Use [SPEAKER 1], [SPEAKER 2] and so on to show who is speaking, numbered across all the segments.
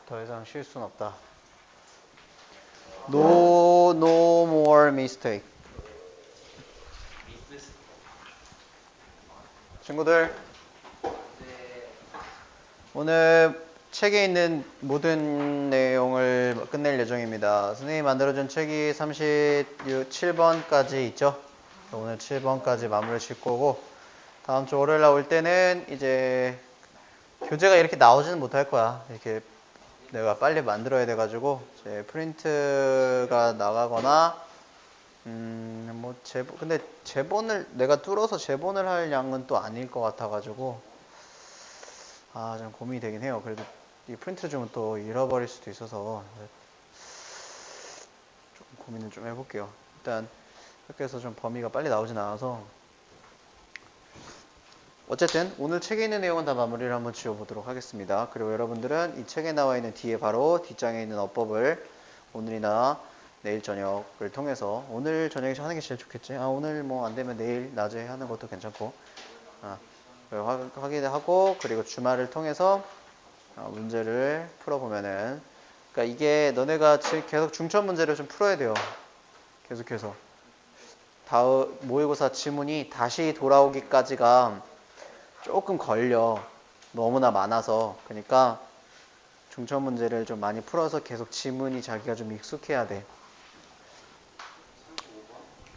[SPEAKER 1] 더 이상 쉴 순 없다. No more mistake. 친구들, 오늘 책에 있는 모든 내용을 끝낼 예정입니다. 선생님이 만들어준 책이 37번까지 있죠? 오늘 7번까지 마무리 질 거고, 다음 주 월요일 날 올 때는 이제 교재가 이렇게 나오지는 못할 거야. 이렇게 내가 빨리 만들어야 돼가지고, 이제 프린트가 나가거나, 근데 내가 뚫어서 제본을 할 양은 또 아닐 것 같아가지고, 좀 고민이 되긴 해요. 그래도 이 프린트 주면 또 잃어버릴 수도 있어서, 좀 고민을 좀 해볼게요. 일단, 이렇게 해서 좀 범위가 빨리 나오진 않아서, 어쨌든 오늘 책에 있는 내용은 다 마무리를 한번 지어보도록 하겠습니다. 그리고 여러분들은 이 책에 나와 있는 뒤에 바로 뒷장에 있는 어법을 오늘이나 내일 저녁을 통해서 오늘 저녁에 하는 게 제일 좋겠지. 오늘 뭐 안 되면 내일 낮에 하는 것도 괜찮고 확인하고 그리고 주말을 통해서 문제를 풀어보면은 그러니까 이게 너네가 지금 계속 중점 문제를 좀 풀어야 돼요. 계속해서 다음 모의고사 지문이 다시 돌아오기까지가 조금 걸려. 너무나 많아서. 그러니까 중점 문제를 좀 많이 풀어서 계속 지문이 자기가 좀 익숙해야 돼.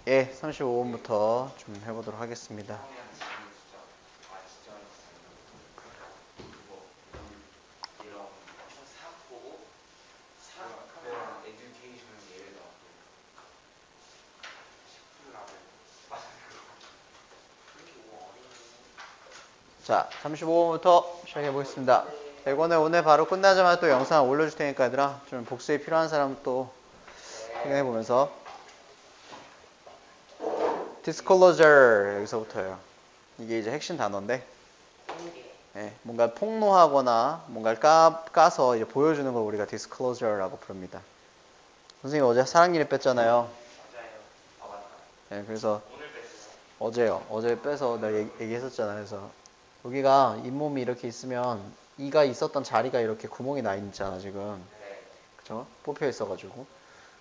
[SPEAKER 1] 예, 35번부터 좀 해보도록 하겠습니다. 자, 35번부터 시작해 보겠습니다. 이거는 오늘 바로 끝나자마자 또 영상 올려줄 테니까 얘들아 좀 복습이 필요한 사람 또 확인해 보면서 disclosure 여기서부터예요. 이게 이제 핵심 단어인데 뭔가 폭로하거나 뭔가를 까서 이제 보여주는 걸 우리가 disclosure라고 부릅니다. 선생님 어제 사랑니를 뺐잖아요. 네, 그래서 어제요. 어제 빼서 내가 얘기했었잖아요. 그래서 여기가 잇몸이 이렇게 있으면 이가 있었던 자리가 이렇게 구멍이 나 있잖아 지금. 그쵸? 뽑혀 있어가지고.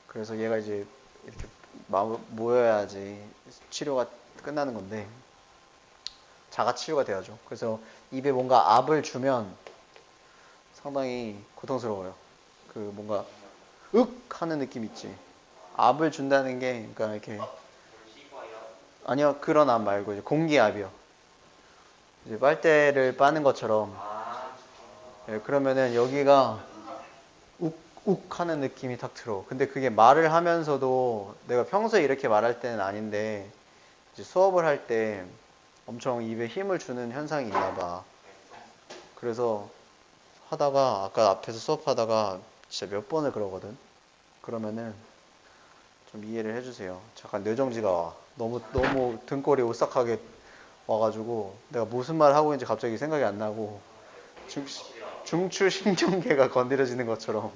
[SPEAKER 1] 그래서 얘가 이제 이렇게 모여야지 치료가 끝나는 건데 자가 치유가 돼야죠. 그래서 입에 뭔가 압을 주면 상당히 고통스러워요. 그 뭔가 윽 하는 느낌 있지. 압을 준다는 게 그러니까 이렇게 아니요 그런 압 말고 이제 공기압이요. 이제 빨대를 빠는 것처럼. 그러면은 여기가 욱욱 하는 느낌이 탁 들어. 근데 그게 말을 하면서도 내가 평소에 이렇게 말할 때는 아닌데 이제 수업을 할 때 엄청 입에 힘을 주는 현상이 있나 봐. 그래서 하다가 아까 앞에서 수업하다가 진짜 몇 번을 그러거든. 그러면은 좀 이해를 해주세요. 잠깐 뇌정지가 와. 너무 등골이 오싹하게 와가지고 내가 무슨 말 하고 있는지 갑자기 생각이 안 나고 중추신경계가 건드려지는 것처럼.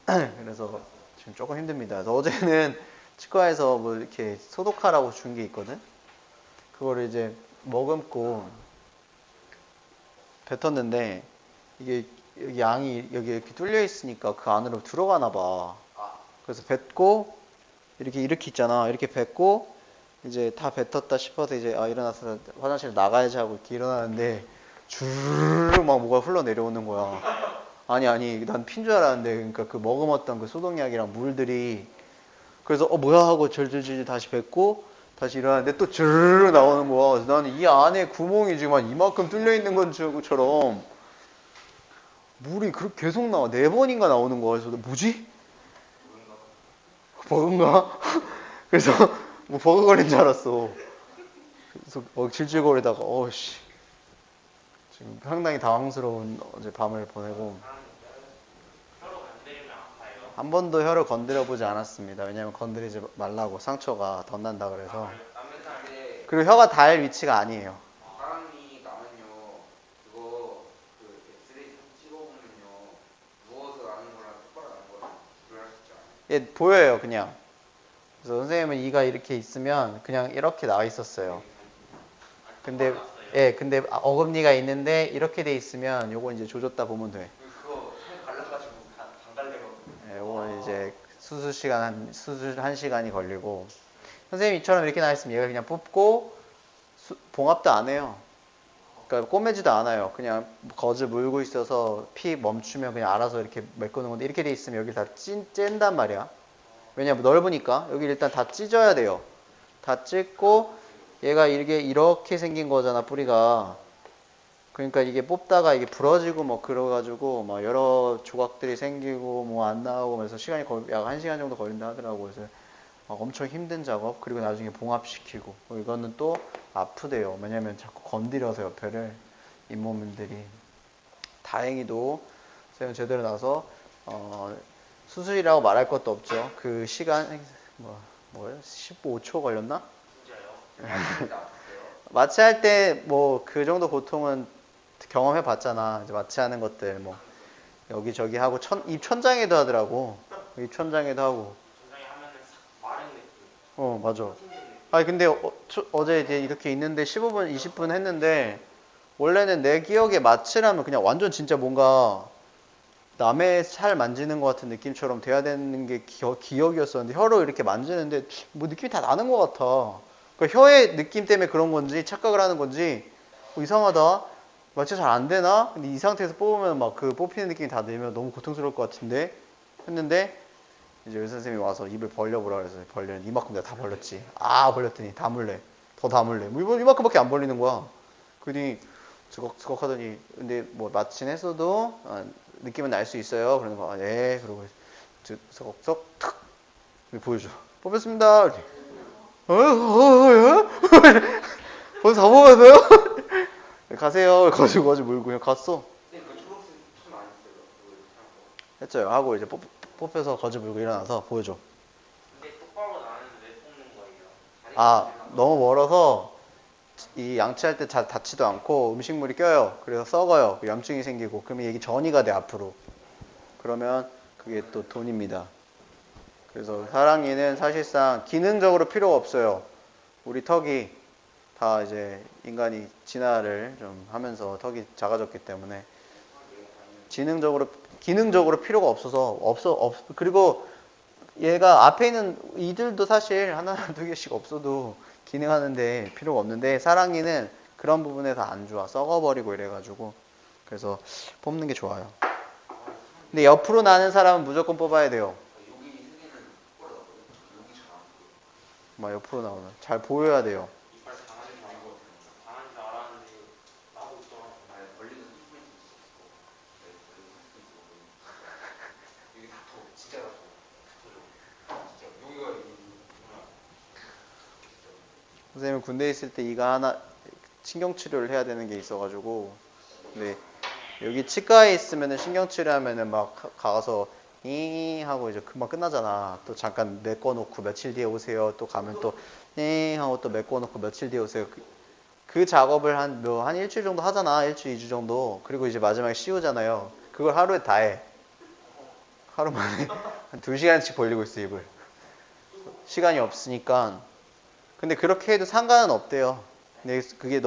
[SPEAKER 1] 그래서 지금 조금 힘듭니다. 그래서 어제는 치과에서 뭐 이렇게 소독하라고 준 게 있거든. 그거를 이제 머금고 뱉었는데 이게 양이 여기 이렇게 뚫려 있으니까 그 안으로 들어가나 봐. 그래서 뱉고 이렇게 있잖아. 이렇게 뱉고 이제 다 뱉었다 싶어서 이제 일어나서 화장실 나가야지 하고 이렇게 일어나는데 주르륵 막 뭐가 흘러내려오는 거야. 아니 난 핀 줄 알았는데 그러니까 그 머금었던 그 소독약이랑 물들이 그래서 뭐야 하고 절절절 다시 뱉고 다시 일어나는데 또 주르륵 나오는 거야. 그래서 나는 이 안에 구멍이 지금 한 이만큼 뚫려 있는 것처럼 물이 그렇게 계속 나와. 4번인가 나오는 거야. 그래서 뭐지? 버그인가? 그래서 뭐 버그 걸린 줄 알았어. 그래서 질질거리다가 지금 상당히 당황스러운 어제 밤을 보내고 한 번도 혀를 건드려 보지 않았습니다. 왜냐면 건드리지 말라고 상처가 더 난다 그래서. 그리고 혀가 닿을 위치가 아니에요.
[SPEAKER 2] 사람이 나면요 그거 그 엑스레이 찍어보면요 누워서 나는 거랑 똑바로 나는 거랑 구별할 수 있지 않아요?
[SPEAKER 1] 예, 보여요 그냥. 그래서 선생님은 이가 이렇게 있으면 그냥 이렇게 나와 있었어요. 근데 예, 근데 어금니가 있는데 이렇게 돼 있으면 요거 이제 조졌다 보면 돼.
[SPEAKER 2] 그거 손 갈라가지고 단갈래거든요.
[SPEAKER 1] 예, 요거 이제 수술 1시간이 걸리고 선생님 이처럼 이렇게 나와 있으면 얘가 그냥 뽑고 봉합도 안 해요. 그러니까 꼬매지도 않아요. 그냥 거즈 물고 있어서 피 멈추면 그냥 알아서 이렇게 메꾸는 건데 이렇게 돼 있으면 여기 다 찐단 말이야. 왜냐면 넓으니까 여기 일단 다 찢어야 돼요. 다 찢고 얘가 이렇게 생긴 거잖아, 뿌리가. 그러니까 이게 뽑다가 이게 부러지고 뭐 그래가지고 막 여러 조각들이 생기고 뭐 안 나오고 그래서 시간이 거의 약 1시간 정도 걸린다 하더라고. 그래서 막 엄청 힘든 작업. 그리고 나중에 봉합시키고. 이거는 또 아프대요. 왜냐면 자꾸 건드려서 옆에를 잇몸들이. 다행히도 선생님 제대로 나서 수술이라고 말할 것도 없죠. 그 시간 뭐예요? 15초 걸렸나?
[SPEAKER 2] 진짜요?
[SPEAKER 1] 마취할 때 뭐 그 정도 고통은 경험해 봤잖아. 이제 마취하는 것들 뭐 여기저기 하고 입 천장에도 하더라고. 입 천장에도 하고.
[SPEAKER 2] 전장에 하면은 싹 마른 느낌.
[SPEAKER 1] 맞아. 아니 근데 어제 이제 이렇게 있는데 15분, 20분 했는데 원래는 내 기억에 마취라면 그냥 완전 진짜 뭔가 남의 살 만지는 것 같은 느낌처럼 돼야 되는 게 기억이었었는데 혀로 이렇게 만지는데 뭐 느낌이 다 나는 것 같아. 그러니까 혀의 느낌 때문에 그런 건지 착각을 하는 건지 이상하다. 마취 잘 안 되나? 근데 이 상태에서 뽑으면 막 그 뽑히는 느낌이 다 들면 너무 고통스러울 것 같은데 했는데 이제 의사 선생님이 와서 입을 벌려보라 그래서 벌려는 이만큼 내가 다 벌렸지. 벌렸더니 다물래. 더 다물래. 뭐 이만큼밖에 안 벌리는 거야. 그러니 저걱저걱 하더니 근데 뭐 마취는 했어도 느낌은 날 수 있어요. 그러는 거. 예. 그러고 저걱저걱 탁 보여줘. 뽑혔습니다. 이렇게. 벌써 다 뽑았어요? 가세요. 거지 물고 그냥 갔어.
[SPEAKER 2] 근데 그 초록색 손 안 했어요.
[SPEAKER 1] 했죠. 하고 이제 뽑혀서 거지 물고 일어나서 보여줘.
[SPEAKER 2] 근데 똑바로 나는데 왜 뽑는 거예요?
[SPEAKER 1] 너무 멀어서 이 양치할 때 잘 닿지도 않고 음식물이 껴요. 그래서 썩어요. 염증이 생기고 그러면 이게 전이가 돼 앞으로. 그러면 그게 또 돈입니다. 그래서 사랑니는 사실상 기능적으로 필요가 없어요. 우리 턱이 다 이제 인간이 진화를 좀 하면서 턱이 작아졌기 때문에 기능적으로 필요가 없어서 그리고 얘가 앞에 있는 이들도 사실 하나 두 개씩 없어도 기능하는데 필요가 없는데 사랑니는 그런 부분에서 안 좋아. 썩어버리고 이래가지고 그래서 뽑는 게 좋아요. 근데 옆으로 나는 사람은 무조건 뽑아야 돼요.
[SPEAKER 2] 여기 세 개는 똑바로 나거든요. 여기 잘안 보여요.
[SPEAKER 1] 막 옆으로 나오면 잘 보여야 돼요.
[SPEAKER 2] 이빨 강아지 나온 거 같아요. 강아지 줄 알았는데 나오고 있더라고요. 벌리는 스프링이 있었어. 네, 벌리는 스프링이 있었거든요. 여기 다 터. 진짜 다 터. 진짜 여기가
[SPEAKER 1] 선생님은 군대에 있을 때 이가 하나 신경치료를 해야 되는 게 있어가지고 근데 여기 치과에 있으면은 신경치료하면은 막 가서 하고 이제 금방 끝나잖아. 또 잠깐 메꿔놓고 며칠 뒤에 오세요. 또 가면 또 하고 또 메꿔놓고 며칠 뒤에 오세요. 그 작업을 한 일주일 정도 하잖아. 일주일, 2주 정도. 그리고 이제 마지막에 씌우잖아요. 그걸 하루에 다 해. 하루 만에 한 2시간씩 벌리고 있어, 입을. 시간이 없으니까. 근데 그렇게 해도 상관은 없대요. 근데 그게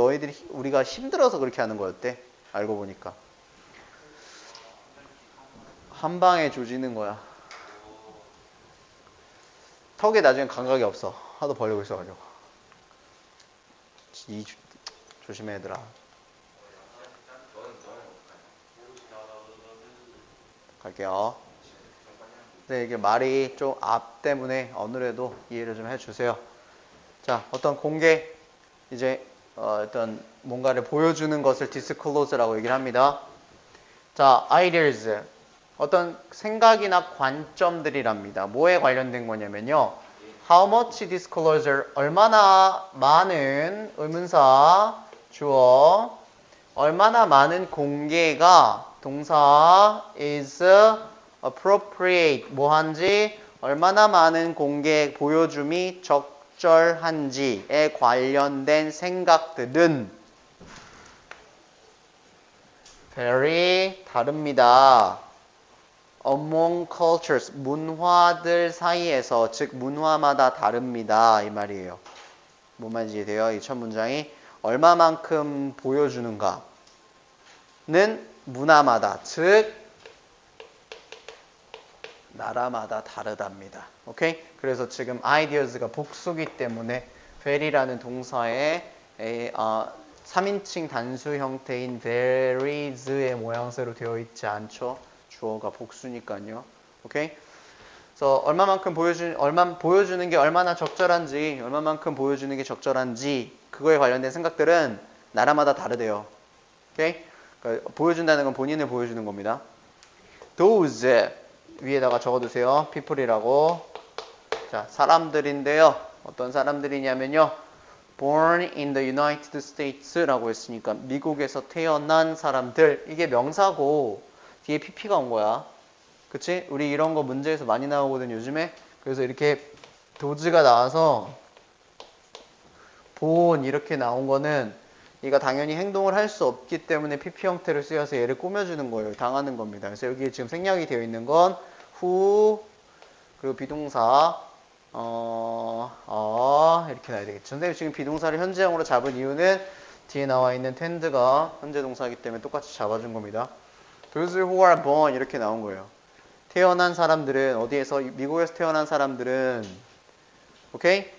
[SPEAKER 1] 우리가 힘들어서 그렇게 하는 거였대. 알고 보니까. 한 방에 조지는 거야. 턱에 나중에 감각이 없어. 하도 벌리고 있어가지고. 조심해, 얘들아. 갈게요. 네, 이게 말이 좀 앞 때문에 어느래도 이해를 좀 해주세요. 자, 어떤 공개, 이제, 어떤 뭔가를 보여주는 것을 disclose라고 얘기를 합니다. 자, ideas. 어떤 생각이나 관점들이랍니다. 뭐에 관련된 거냐면요. How much disclosure, 얼마나 많은 의문사, 주어, 얼마나 많은 공개가 동사 is appropriate, 뭐한지, 얼마나 많은 공개 보여줌이 적절한지에 관련된 생각들은 very 다릅니다. Among cultures, 문화들 사이에서, 즉 문화마다 다릅니다. 이 말이에요. 뭔 말인지 이해돼요? 이 첫 문장이 얼마만큼 보여주는가는 문화마다, 즉 나라마다 다르답니다. 오케이? 그래서 지금 ideas가 복수기 때문에 very라는 동사의 3인칭 단수 형태인 varies의 모양새로 되어 있지 않죠? 주어가 복수니까요. 오케이? 그래서 얼마만큼 보여주는 게 얼마나 적절한지, 얼마만큼 보여주는 게 적절한지 그거에 관련된 생각들은 나라마다 다르대요. 오케이? 그러니까 보여준다는 건 본인을 보여주는 겁니다. Those 위에다가 적어두세요. people이라고. 자, 사람들인데요. 어떤 사람들이냐면요. born in the United States라고 했으니까 미국에서 태어난 사람들. 이게 명사고 뒤에 pp가 온 거야. 그치? 우리 이런 거 문제에서 많이 나오거든 요즘에. 그래서 이렇게 도즈가 나와서 본 이렇게 나온 거는 얘가 당연히 행동을 할 수 없기 때문에 pp 형태를 쓰여서 얘를 꾸며주는 거예요. 당하는 겁니다. 그래서 여기 지금 생략이 되어 있는 건 who 그리고 비동사 이렇게 나야 되겠죠. 선생님 지금 비동사를 현재형으로 잡은 이유는 뒤에 나와 있는 tend가 현재 동사이기 때문에 똑같이 잡아준 겁니다. Those who are born 이렇게 나온 거예요. 태어난 사람들은 어디에서 미국에서 태어난 사람들은 오케이?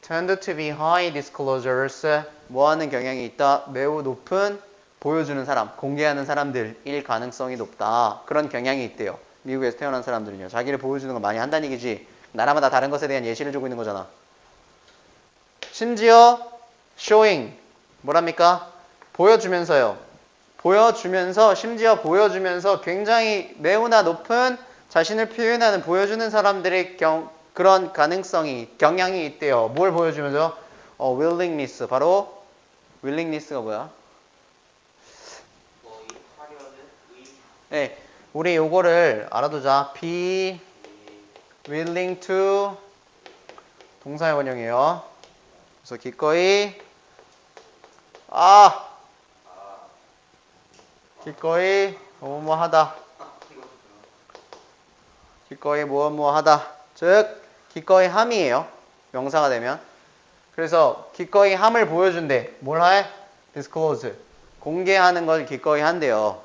[SPEAKER 1] tend to be high disclosures 뭐 하는 경향이 있다? 매우 높은 보여주는 사람, 공개하는 사람들일 가능성이 높다. 그런 경향이 있대요. 미국에서 태어난 사람들은요. 자기를 보여주는 거 많이 한다는 얘기지. 나라마다 다른 것에 대한 예시를 주고 있는 거잖아. 심지어 showing 뭐랍니까? 보여주면서요. 보여주면서 심지어 보여주면서 굉장히 매우나 높은 자신을 표현하는 보여주는 사람들의 그런 가능성이 경향이 있대요. 뭘 보여주면서? willingness 바로 willingness가 뭐야? 네, 우리 요거를 알아두자. be willing to 동사의 원형이에요. 그래서 기꺼이 기꺼이 뭐뭐 하다. 기꺼이 뭐뭐 하다. 즉 기꺼이 함이에요. 명사가 되면. 그래서 기꺼이 함을 보여준대. 뭘 해? disclose. 공개하는 걸 기꺼이 한대요.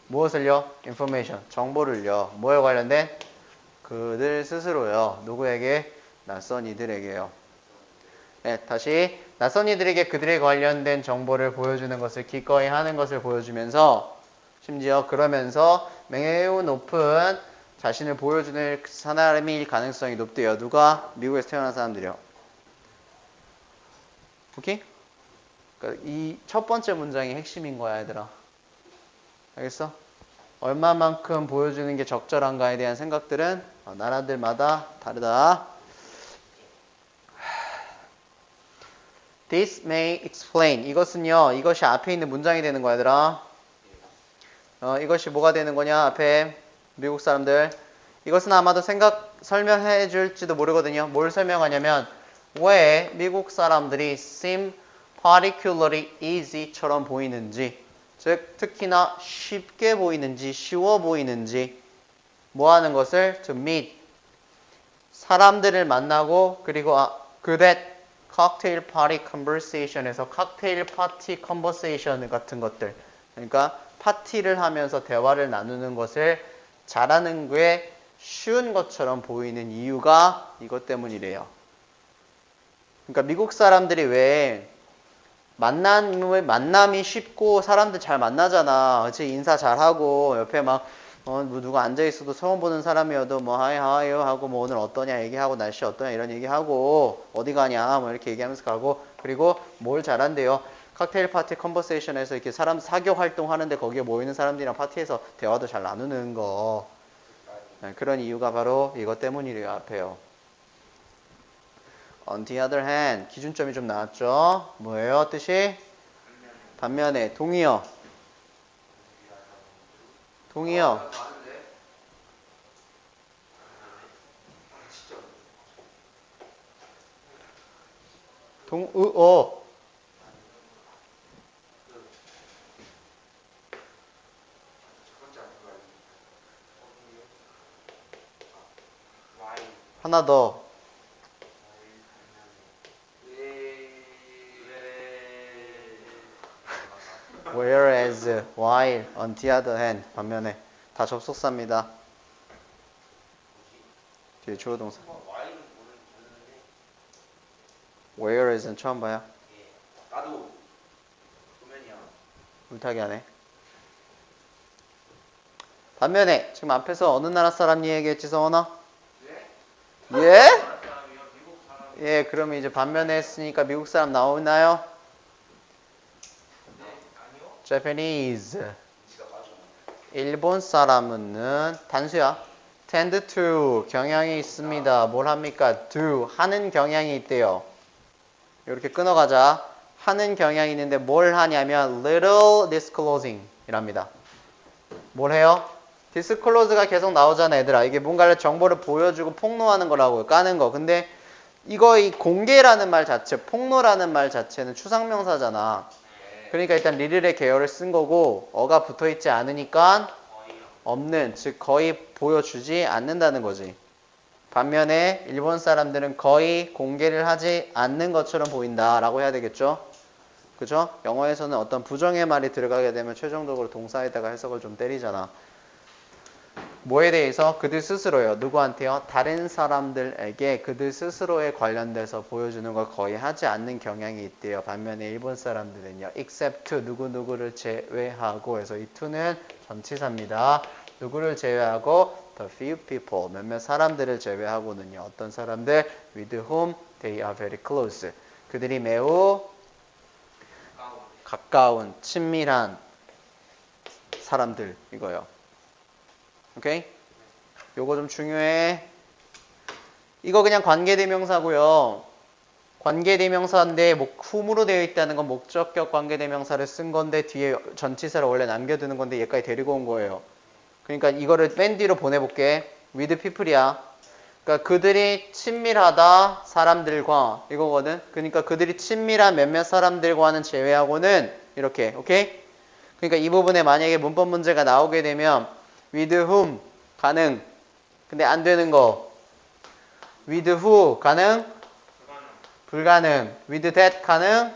[SPEAKER 1] 무엇을요? information. 정보를요. 뭐에 관련된? 그들 스스로요. 누구에게? 낯선 이들에게요. 네, 다시 낯선 이들에게 그들에 관련된 정보를 보여주는 것을 기꺼이 하는 것을 보여주면서 심지어 그러면서 매우 높은 자신을 보여주는 사람일 가능성이 높대요. 누가? 미국에서 태어난 사람들이요. 오케이? 그러니까 이 첫 번째 문장이 핵심인 거야, 얘들아. 알겠어? 얼마만큼 보여주는 게 적절한가에 대한 생각들은 나라들마다 다르다. This may explain. 이것은요, 이것이 앞에 있는 문장이 되는 거야, 얘들아. 이것이 뭐가 되는 거냐, 앞에 미국 사람들. 이것은 아마도 설명해 줄지도 모르거든요. 뭘 설명하냐면, 왜 미국 사람들이 seem particularly easy처럼 보이는지, 즉, 특히나 쉽게 보이는지, 쉬워 보이는지, 뭐 하는 것을 to meet. 사람들을 만나고, 그리고 that cocktail party conversation에서 칵테일 파티 컨버세이션 같은 것들. 그러니까 파티를 하면서 대화를 나누는 것을 잘하는 게 쉬운 것처럼 보이는 이유가 이것 때문이래요. 그러니까 미국 사람들이 왜 만남이 쉽고 사람들 잘 만나잖아. 그치? 인사 잘하고 옆에 막 뭐 누가 앉아있어도 처음 보는 사람이어도 뭐 하이 하이요 하고 뭐 오늘 어떠냐 얘기하고 날씨 어떠냐 이런 얘기하고 어디 가냐 뭐 이렇게 얘기하면서 가고 그리고 뭘 잘한대요. 칵테일 파티 컨버세이션에서 이렇게 사람 사교 활동하는데 거기에 모이는 사람들이랑 파티에서 대화도 잘 나누는 거. 그런 이유가 바로 이것 때문이래요. 앞에요. On the other hand, 기준점이 좀 나왔죠? 뭐예요? 뜻이? 반면에 동의어. 동의어. 동의어. 하나 더. whereas, while, on the other hand 반면에 다 접속사입니다. 뒤에 주어 동사.
[SPEAKER 2] 와인은 모르는데
[SPEAKER 1] whereas는 처음 봐요.
[SPEAKER 2] 예. 나도 도면이야.
[SPEAKER 1] 물타기 하네. 반면에 지금 앞에서 어느 나라 사람 얘기했지 성원아?
[SPEAKER 2] 예?
[SPEAKER 1] 예?
[SPEAKER 2] 사람이요? 미국 사람.
[SPEAKER 1] 예, 그러면 이제 반면에 했으니까 미국 사람 나오나요?
[SPEAKER 2] 네. 아니요.
[SPEAKER 1] Japanese.
[SPEAKER 2] 지가 빠져.
[SPEAKER 1] 일본 사람은 단수야. tend to 경향이 있습니다. 뭘 합니까? do 하는 경향이 있대요. 이렇게 끊어가자. 하는 경향이 있는데 뭘 하냐면 little disclosing 이랍니다. 뭘 해요? disclose가 계속 나오잖아 얘들아. 이게 뭔가를 정보를 보여주고 폭로하는 거라고요. 까는 거. 근데 이거 이 공개라는 말 자체, 폭로라는 말 자체는 추상명사잖아. 그러니까 일단 리를의 계열을 쓴 거고 어가 붙어있지 않으니까 없는, 즉 거의 보여주지 않는다는 거지. 반면에 일본 사람들은 거의 공개를 하지 않는 것처럼 보인다라고 해야 되겠죠. 그죠? 영어에서는 어떤 부정의 말이 들어가게 되면 최종적으로 동사에다가 해석을 좀 때리잖아. 뭐에 대해서? 그들 스스로요. 누구한테요? 다른 사람들에게 그들 스스로에 관련돼서 보여주는 걸 거의 하지 않는 경향이 있대요. 반면에 일본 사람들은요. except 누구누구를 제외하고 해서 이 to는 전치사입니다. 누구를 제외하고 the few people 몇몇 사람들을 제외하고는요. 어떤 사람들? with whom they are very close. 그들이 매우 가까운 친밀한 사람들 이거요. 오케이? 요거 좀 중요해. 이거 그냥 관계대명사고요. 관계대명사인데 whom으로 되어 있다는 건 목적격 관계대명사를 쓴 건데 뒤에 전치사를 원래 남겨두는 건데 얘까지 데리고 온 거예요. 그러니까 이거를 맨 뒤로 보내볼게. with people이야. 그러니까 그들이 친밀하다 사람들과 이거거든. 그러니까 그들이 친밀한 몇몇 사람들과는 제외하고는 이렇게. 오케이? 그러니까 이 부분에 만약에 문법 문제가 나오게 되면 with whom 가능. 근데 안 되는 거. with who 가능? 불가능. with that 가능?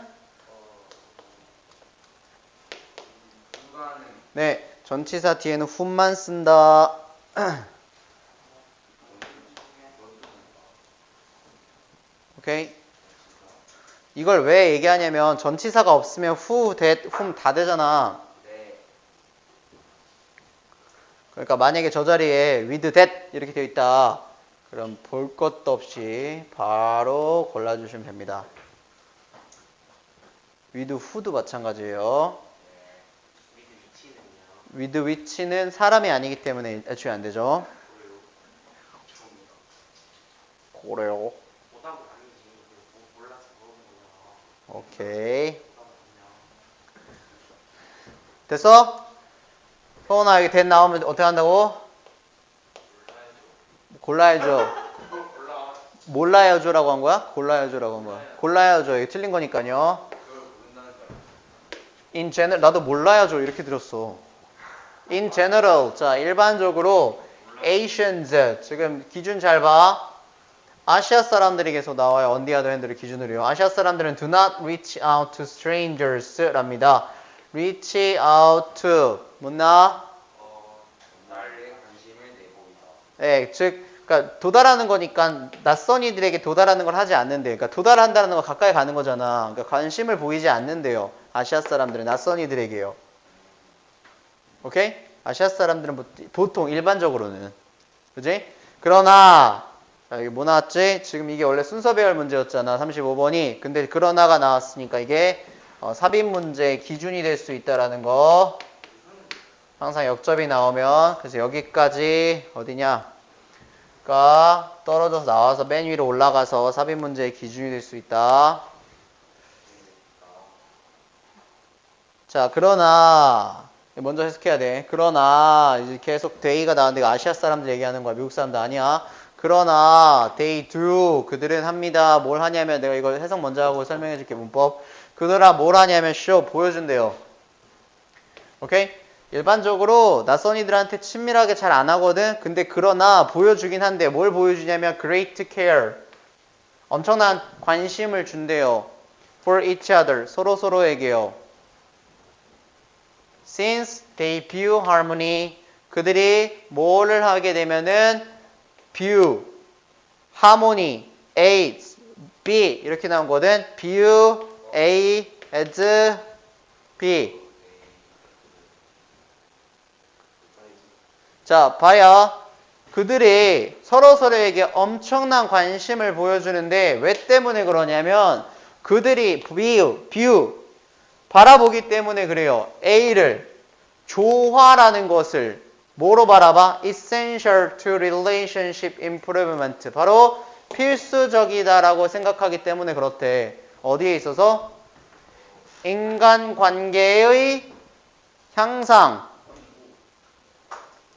[SPEAKER 2] 불가능.
[SPEAKER 1] 네. 전치사 뒤에는 whom만 쓴다. 오케이? 이걸 왜 얘기하냐면 전치사가 없으면 who, that, whom 다 되잖아.
[SPEAKER 2] 네.
[SPEAKER 1] 그러니까 만약에 저 자리에 with that 이렇게 되어 있다. 그럼 볼 것도 없이 바로 골라주시면 됩니다. with who도 마찬가지예요. with which는 사람이 아니기 때문에 애초에 안 되죠. 그래요.
[SPEAKER 2] 오답은 아니지. 몰라서 물어본 거잖아.
[SPEAKER 1] 오케이. 됐어? 서원아 여기 that 나오면 어떻게 한다고? 골라야죠.
[SPEAKER 2] 몰라.
[SPEAKER 1] 몰라야죠라고 한 거야? 골라야죠라고 한 거야. 골라야죠. 이게 틀린 거니까요.
[SPEAKER 2] 그걸 모른다는 줄
[SPEAKER 1] In general 나도 몰라야죠 이렇게 들었어. In general 자 일반적으로 Asians 지금 기준 잘 봐. 아시아 사람들이 계속 나와요. on the other hand를 기준으로요. 아시아 사람들은 do not reach out to strangers랍니다. reach out to 뭐나?
[SPEAKER 2] 나를 관심을 내보이다.
[SPEAKER 1] 예, 즉 그러니까 도달하는 거니까 낯선 이들에게 도달하는 걸 하지 않는데 그러니까 도달한다는 건 가까이 가는 거잖아. 그러니까 관심을 보이지 않는데요. 아시아 사람들은 낯선 이들에게요. 오케이? 아시아 사람들은 보통 일반적으로는 그지? 그러나 자, 여기 뭐 나왔지? 지금 이게 원래 순서 배열 문제였잖아. 35번이. 근데 그러나가 나왔으니까 이게 삽입 문제의 기준이 될 수 있다라는 거. 항상 역접이 나오면 그래서 여기까지 어디냐? 가 떨어져서 나와서 맨 위로 올라가서 삽입 문제의 기준이 될 수 있다. 자, 그러나 먼저 해석해야 돼. 그러나 이제 계속 데이가 나왔는데 아시아 사람들 얘기하는 거야. 미국 사람들 아니야. 그러나 they do 그들은 합니다. 뭘 하냐면 내가 이걸 해석 먼저 하고 설명해 줄게 문법. 그들아 뭘 하냐면 show 보여준대요. 오케이? 일반적으로 낯선 이들한테 친밀하게 잘 안 하거든. 근데 그러나 보여주긴 한데 뭘 보여주냐면 great care 엄청난 관심을 준대요. for each other 서로서로에게요. since they view harmony 그들이 뭐를 하게 되면은 view, harmony, A, B 이렇게 나온 거든 view A as B. 자, 봐요. 그들이 서로서로에게 엄청난 관심을 보여주는데 왜 때문에 그러냐면 그들이 view 바라보기 때문에 그래요. A를 조화라는 것을 뭐로 바라봐? Essential to relationship improvement. 바로 필수적이다라고 생각하기 때문에 그렇대. 어디에 있어서? 인간관계의 향상.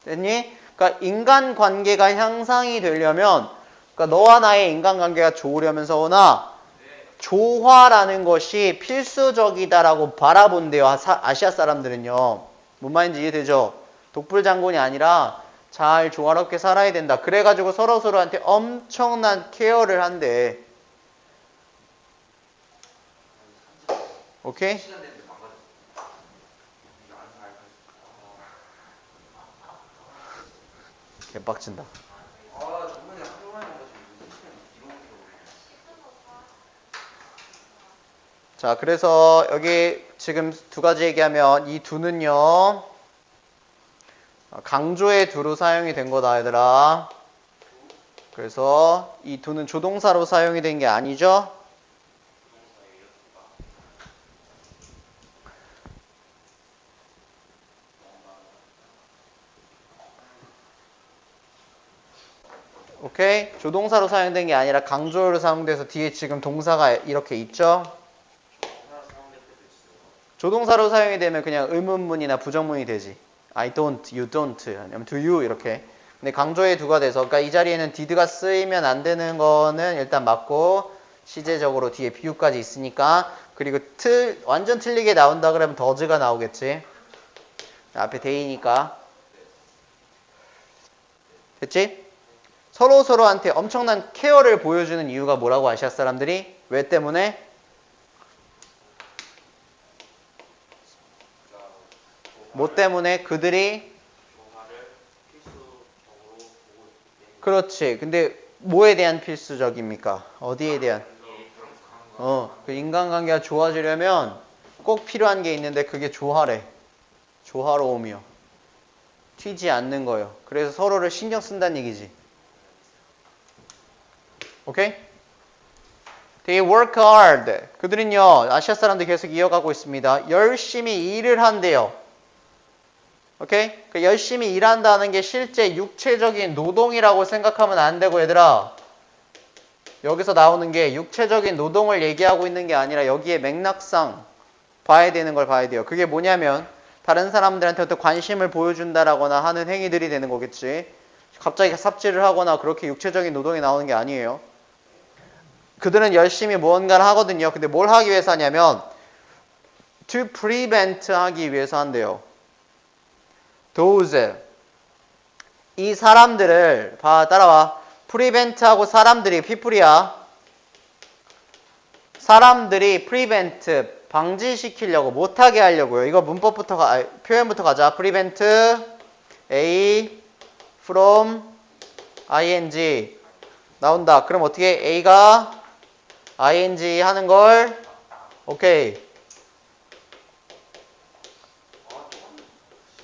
[SPEAKER 1] 됐니? 그러니까 인간관계가 향상이 되려면 그러니까 너와 나의 인간관계가 좋으려면 서원아 조화라는 것이 필수적이다라고 바라본대요. 아시아 사람들은요. 뭔 말인지 이해되죠? 독불장군이 아니라 잘 조화롭게 살아야 된다. 그래가지고 서로서로한테 엄청난 케어를 한대. 오케이?
[SPEAKER 2] 시간 되는데 망가졌어. 이거 안 살.
[SPEAKER 1] 개빡친다.
[SPEAKER 2] 저번에 하루 만에 먹었지. 이런 거.
[SPEAKER 1] 자, 그래서 여기 지금 두 가지 얘기하면 이 두는요. 강조의 두로 사용이 된 거다, 얘들아. 그래서 이 두는 조동사로 사용이 된 게 아니죠? 오케이? 조동사로 사용된 게 아니라 강조로 사용돼서 뒤에 지금 동사가 이렇게 있죠? 조동사로 사용이 되면 그냥 의문문이나 부정문이 되지. I don't, you don't, 아니면 do you 이렇게. 근데 강조의 두가 돼서 그러니까 이 자리에는 did가 쓰이면 안 되는 거는 일단 맞고 시제적으로 뒤에 view까지 있으니까 그리고 완전 틀리게 나온다 그러면 does가 나오겠지. 앞에 they니까. 됐지? 서로서로한테 엄청난 케어를 보여주는 이유가 뭐라고 아시아 사람들이? 왜 때문에? 뭐 때문에? 그들이 그렇지. 근데 뭐에 대한 필수적입니까? 어디에 대한? 그 인간관계가 좋아지려면 꼭 필요한 게 있는데 그게 조화래. 조화로움이요. 튀지 않는 거예요. 그래서 서로를 신경 쓴다는 얘기지. 오케이? They work hard. 그들은요, 아시아 사람들 계속 이어가고 있습니다. 열심히 일을 한대요. 오케이? 그 열심히 일한다는 게 실제 육체적인 노동이라고 생각하면 안 되고, 얘들아. 여기서 나오는 게 육체적인 노동을 얘기하고 있는 게 아니라 여기에 맥락상 봐야 되는 걸 봐야 돼요. 그게 뭐냐면, 다른 사람들한테 어떤 관심을 보여준다라거나 하는 행위들이 되는 거겠지. 갑자기 삽질을 하거나 그렇게 육체적인 노동이 나오는 게 아니에요. 그들은 열심히 무언가를 하거든요. 근데 뭘 하기 위해서 하냐면 to prevent 하기 위해서 한대요. those 이 사람들을 따라와. prevent하고 사람들이 people이야. 사람들이 prevent 방지시키려고 못하게 하려고요. 이거 문법부터 표현부터 가자. prevent A from ing 나온다. 그럼 어떻게 A가 ing 하는 걸 오케이.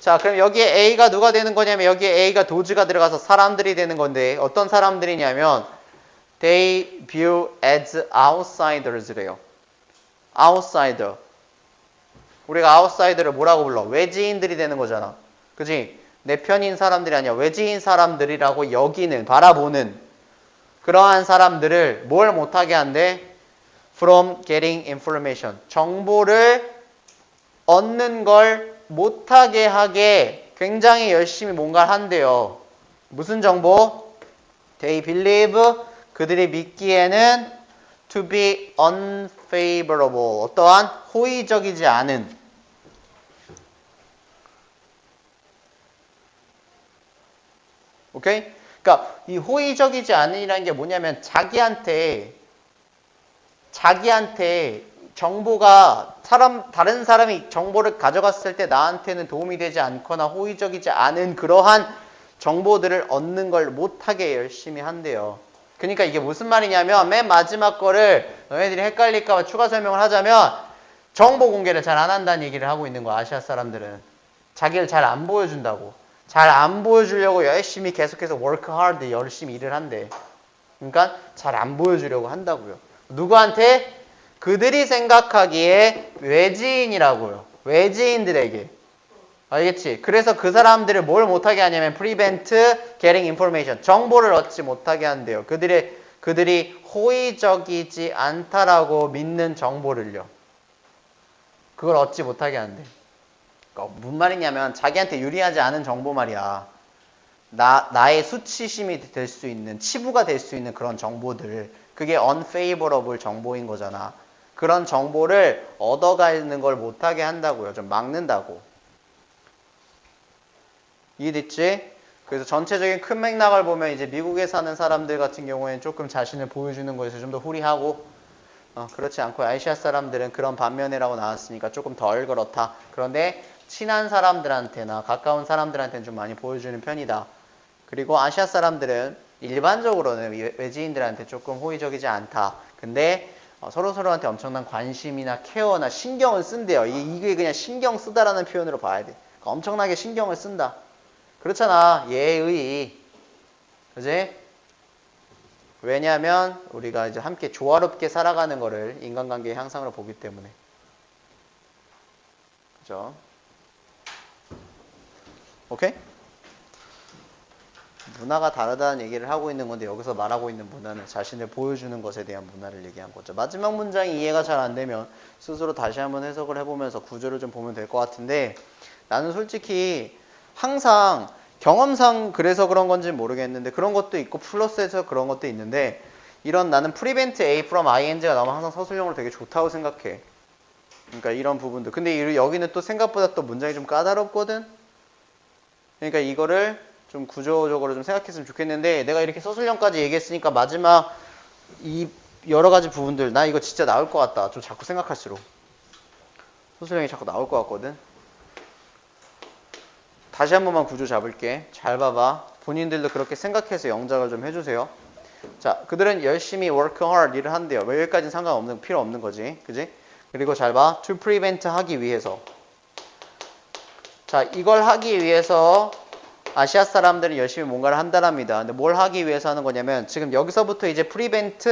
[SPEAKER 1] 자, 그럼 여기에 A가 누가 되는 거냐면 여기에 A가 도즈가 들어가서 사람들이 되는 건데 어떤 사람들이냐면 they view as outsiders래요. outsider. 우리가 outsider를 뭐라고 불러? 외지인들이 되는 거잖아. 그치? 내 편인 사람들이 아니야. 외지인 사람들이라고 여기는 바라보는 그러한 사람들을 뭘 못하게 한대? From getting information. 정보를 얻는 걸 못하게 하게 굉장히 열심히 뭔가를 한대요. 무슨 정보? They believe 그들이 믿기에는 to be unfavorable. 어떠한 호의적이지 않은 오케이? 그러니까 이 호의적이지 않으라는 게 뭐냐면 자기한테 정보가 다른 사람이 정보를 가져갔을 때 나한테는 도움이 되지 않거나 호의적이지 않은 그러한 정보들을 얻는 걸 못하게 열심히 한대요. 그러니까 이게 무슨 말이냐면 맨 마지막 거를 너희들이 헷갈릴까 봐 추가 설명을 하자면 정보 공개를 잘 안 한다는 얘기를 하고 있는 거야. 아시아 사람들은. 자기를 잘 안 보여준다고. 잘 안 보여주려고 열심히 계속해서 work hard 열심히 일을 한대. 그러니까 잘 안 보여주려고 한다고요. 누구한테? 그들이 생각하기에 외지인이라고요. 외지인들에게. 알겠지? 그래서 그 사람들을 뭘 못하게 하냐면 prevent getting information. 정보를 얻지 못하게 한대요. 그들이 호의적이지 않다라고 믿는 정보를요. 그걸 얻지 못하게 한대. 그러니까 무슨 말이냐면 자기한테 유리하지 않은 정보 말이야. 나의 수치심이 될 수 있는, 치부가 될 수 있는 그런 정보들. 그게 unfavorable 정보인 거잖아. 그런 정보를 얻어가는 걸 못하게 한다고요. 좀 막는다고. 이해됐지? 그래서 전체적인 큰 맥락을 보면 이제 미국에 사는 사람들 같은 경우에는 조금 자신을 보여주는 것에서 좀 더 후리하고 그렇지 않고 아시아 사람들은 그런 반면에라고 나왔으니까 조금 덜 그렇다. 그런데 친한 사람들한테나 가까운 사람들한테는 좀 많이 보여주는 편이다. 그리고 아시아 사람들은 일반적으로는 외지인들한테 조금 호의적이지 않다. 근데 서로서로한테 엄청난 관심이나 케어나 신경을 쓴대요. 이게 그냥 신경 쓰다라는 표현으로 봐야 돼. 그러니까 엄청나게 신경을 쓴다. 그렇잖아. 예의. 그지? 왜냐하면 우리가 이제 함께 조화롭게 살아가는 거를 인간관계의 향상으로 보기 때문에. 그죠? 오케이? 문화가 다르다는 얘기를 하고 있는 건데 여기서 말하고 있는 문화는 자신을 보여주는 것에 대한 문화를 얘기한 거죠. 마지막 문장이 이해가 잘 안 되면 스스로 다시 한번 해석을 해보면서 구조를 좀 보면 될 것 같은데 나는 솔직히 항상 경험상 그래서 그런 건지 모르겠는데 그런 것도 있고 플러스에서 그런 것도 있는데 이런 나는 prevent A from ing가 나오면 항상 서술형으로 되게 좋다고 생각해. 그러니까 이런 부분도. 근데 여기는 또 생각보다 또 문장이 좀 까다롭거든. 그러니까 이거를 좀 구조적으로 좀 생각했으면 좋겠는데 내가 이렇게 서술형까지 얘기했으니까 마지막 이 여러 가지 부분들 나 이거 진짜 나올 것 같다. 좀 자꾸 생각할수록 서술형이 자꾸 나올 것 같거든. 다시 한 번만 구조 잡을게. 잘 봐봐. 본인들도 그렇게 생각해서 영작을 좀 해주세요. 자, 그들은 열심히 work hard 일을 한대요. 왜 여기까지는 상관없는, 필요 없는 거지. 그지? 그리고 잘 봐. to prevent 하기 위해서. 자, 이걸 하기 위해서 아시아 사람들은 열심히 뭔가를 한다랍니다. 근데 뭘 하기 위해서 하는 거냐면 지금 여기서부터 이제 prevent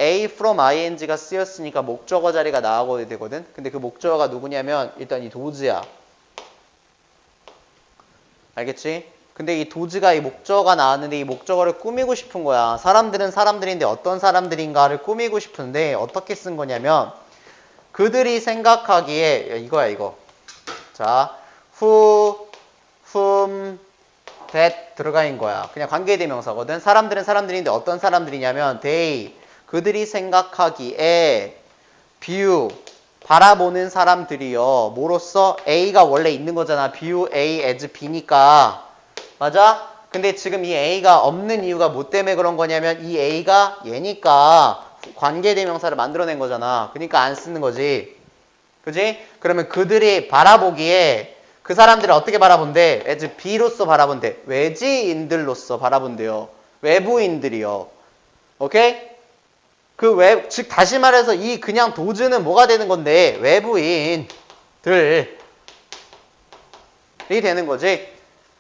[SPEAKER 1] A from ing가 쓰였으니까 목적어 자리가 나오게 되거든. 근데 그 목적어가 누구냐면 일단 이 도즈야. 알겠지? 근데 이 도즈가 이 목적어가 나왔는데 이 목적어를 꾸미고 싶은 거야. 사람들은 사람들인데 어떤 사람들인가를 꾸미고 싶은데 어떻게 쓴 거냐면 그들이 생각하기에 이거야 이거. 자, who, whom, that 들어가 있는 거야. 그냥 관계대명사거든. 사람들은 사람들인데 어떤 사람들이냐면 they, 그들이 생각하기에 view, 바라보는 사람들이요. 뭐로써? A가 원래 있는 거잖아. view A as B니까. 맞아? 근데 지금 이 A가 없는 이유가 뭐 때문에 그런 거냐면 이 A가 얘니까 관계대명사를 만들어낸 거잖아. 그러니까 안 쓰는 거지. 그지? 그러면 그들이 바라보기에 그 사람들을 어떻게 바라본대? as B로서 바라본대. 외지인들로서 바라본대요. 외부인들이요. 오케이? 즉 다시 말해서 이 그냥 도즈는 뭐가 되는 건데 외부인들이 되는 거지.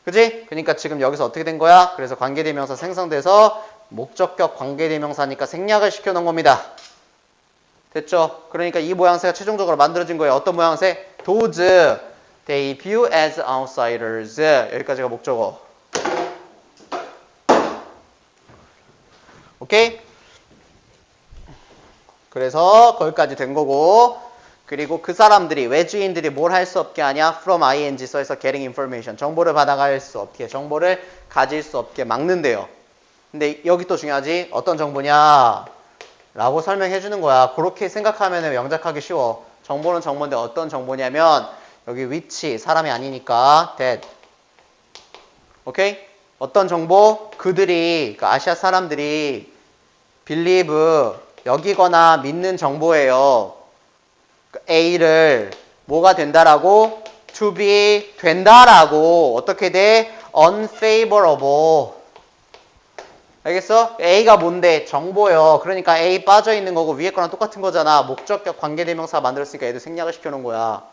[SPEAKER 1] 그지? 그러니까 지금 여기서 어떻게 된 거야? 그래서 관계대명사 생성돼서 목적격 관계대명사니까 생략을 시켜놓은 겁니다. 됐죠? 그러니까 이 모양새가 최종적으로 만들어진 거예요. 어떤 모양새? Those they view as outsiders. 여기까지가 목적어. 오케이? 그래서 거기까지 된 거고 그리고 그 사람들이 외주인들이 뭘 할 수 없게 하냐? from ing 써서 getting information. 정보를 받아갈 수 없게, 정보를 가질 수 없게 막는데요. 근데 여기 또 중요하지. 어떤 정보냐? 라고 설명해 주는 거야. 그렇게 생각하면 영작하기 쉬워. 정보는 정보인데 어떤 정보냐면 여기 위치, 사람이 아니니까 that. 오케이? 어떤 정보? 그들이, 그러니까 아시아 사람들이 believe, 여기거나 믿는 정보예요. A를 뭐가 된다라고? To be 된다라고. 어떻게 돼? Unfavorable. 알겠어? A가 뭔데? 정보요. 그러니까 A 빠져 있는 거고 위에 거랑 똑같은 거잖아. 목적격 관계대명사 만들었으니까 얘도 생략을 시켜놓은 거야.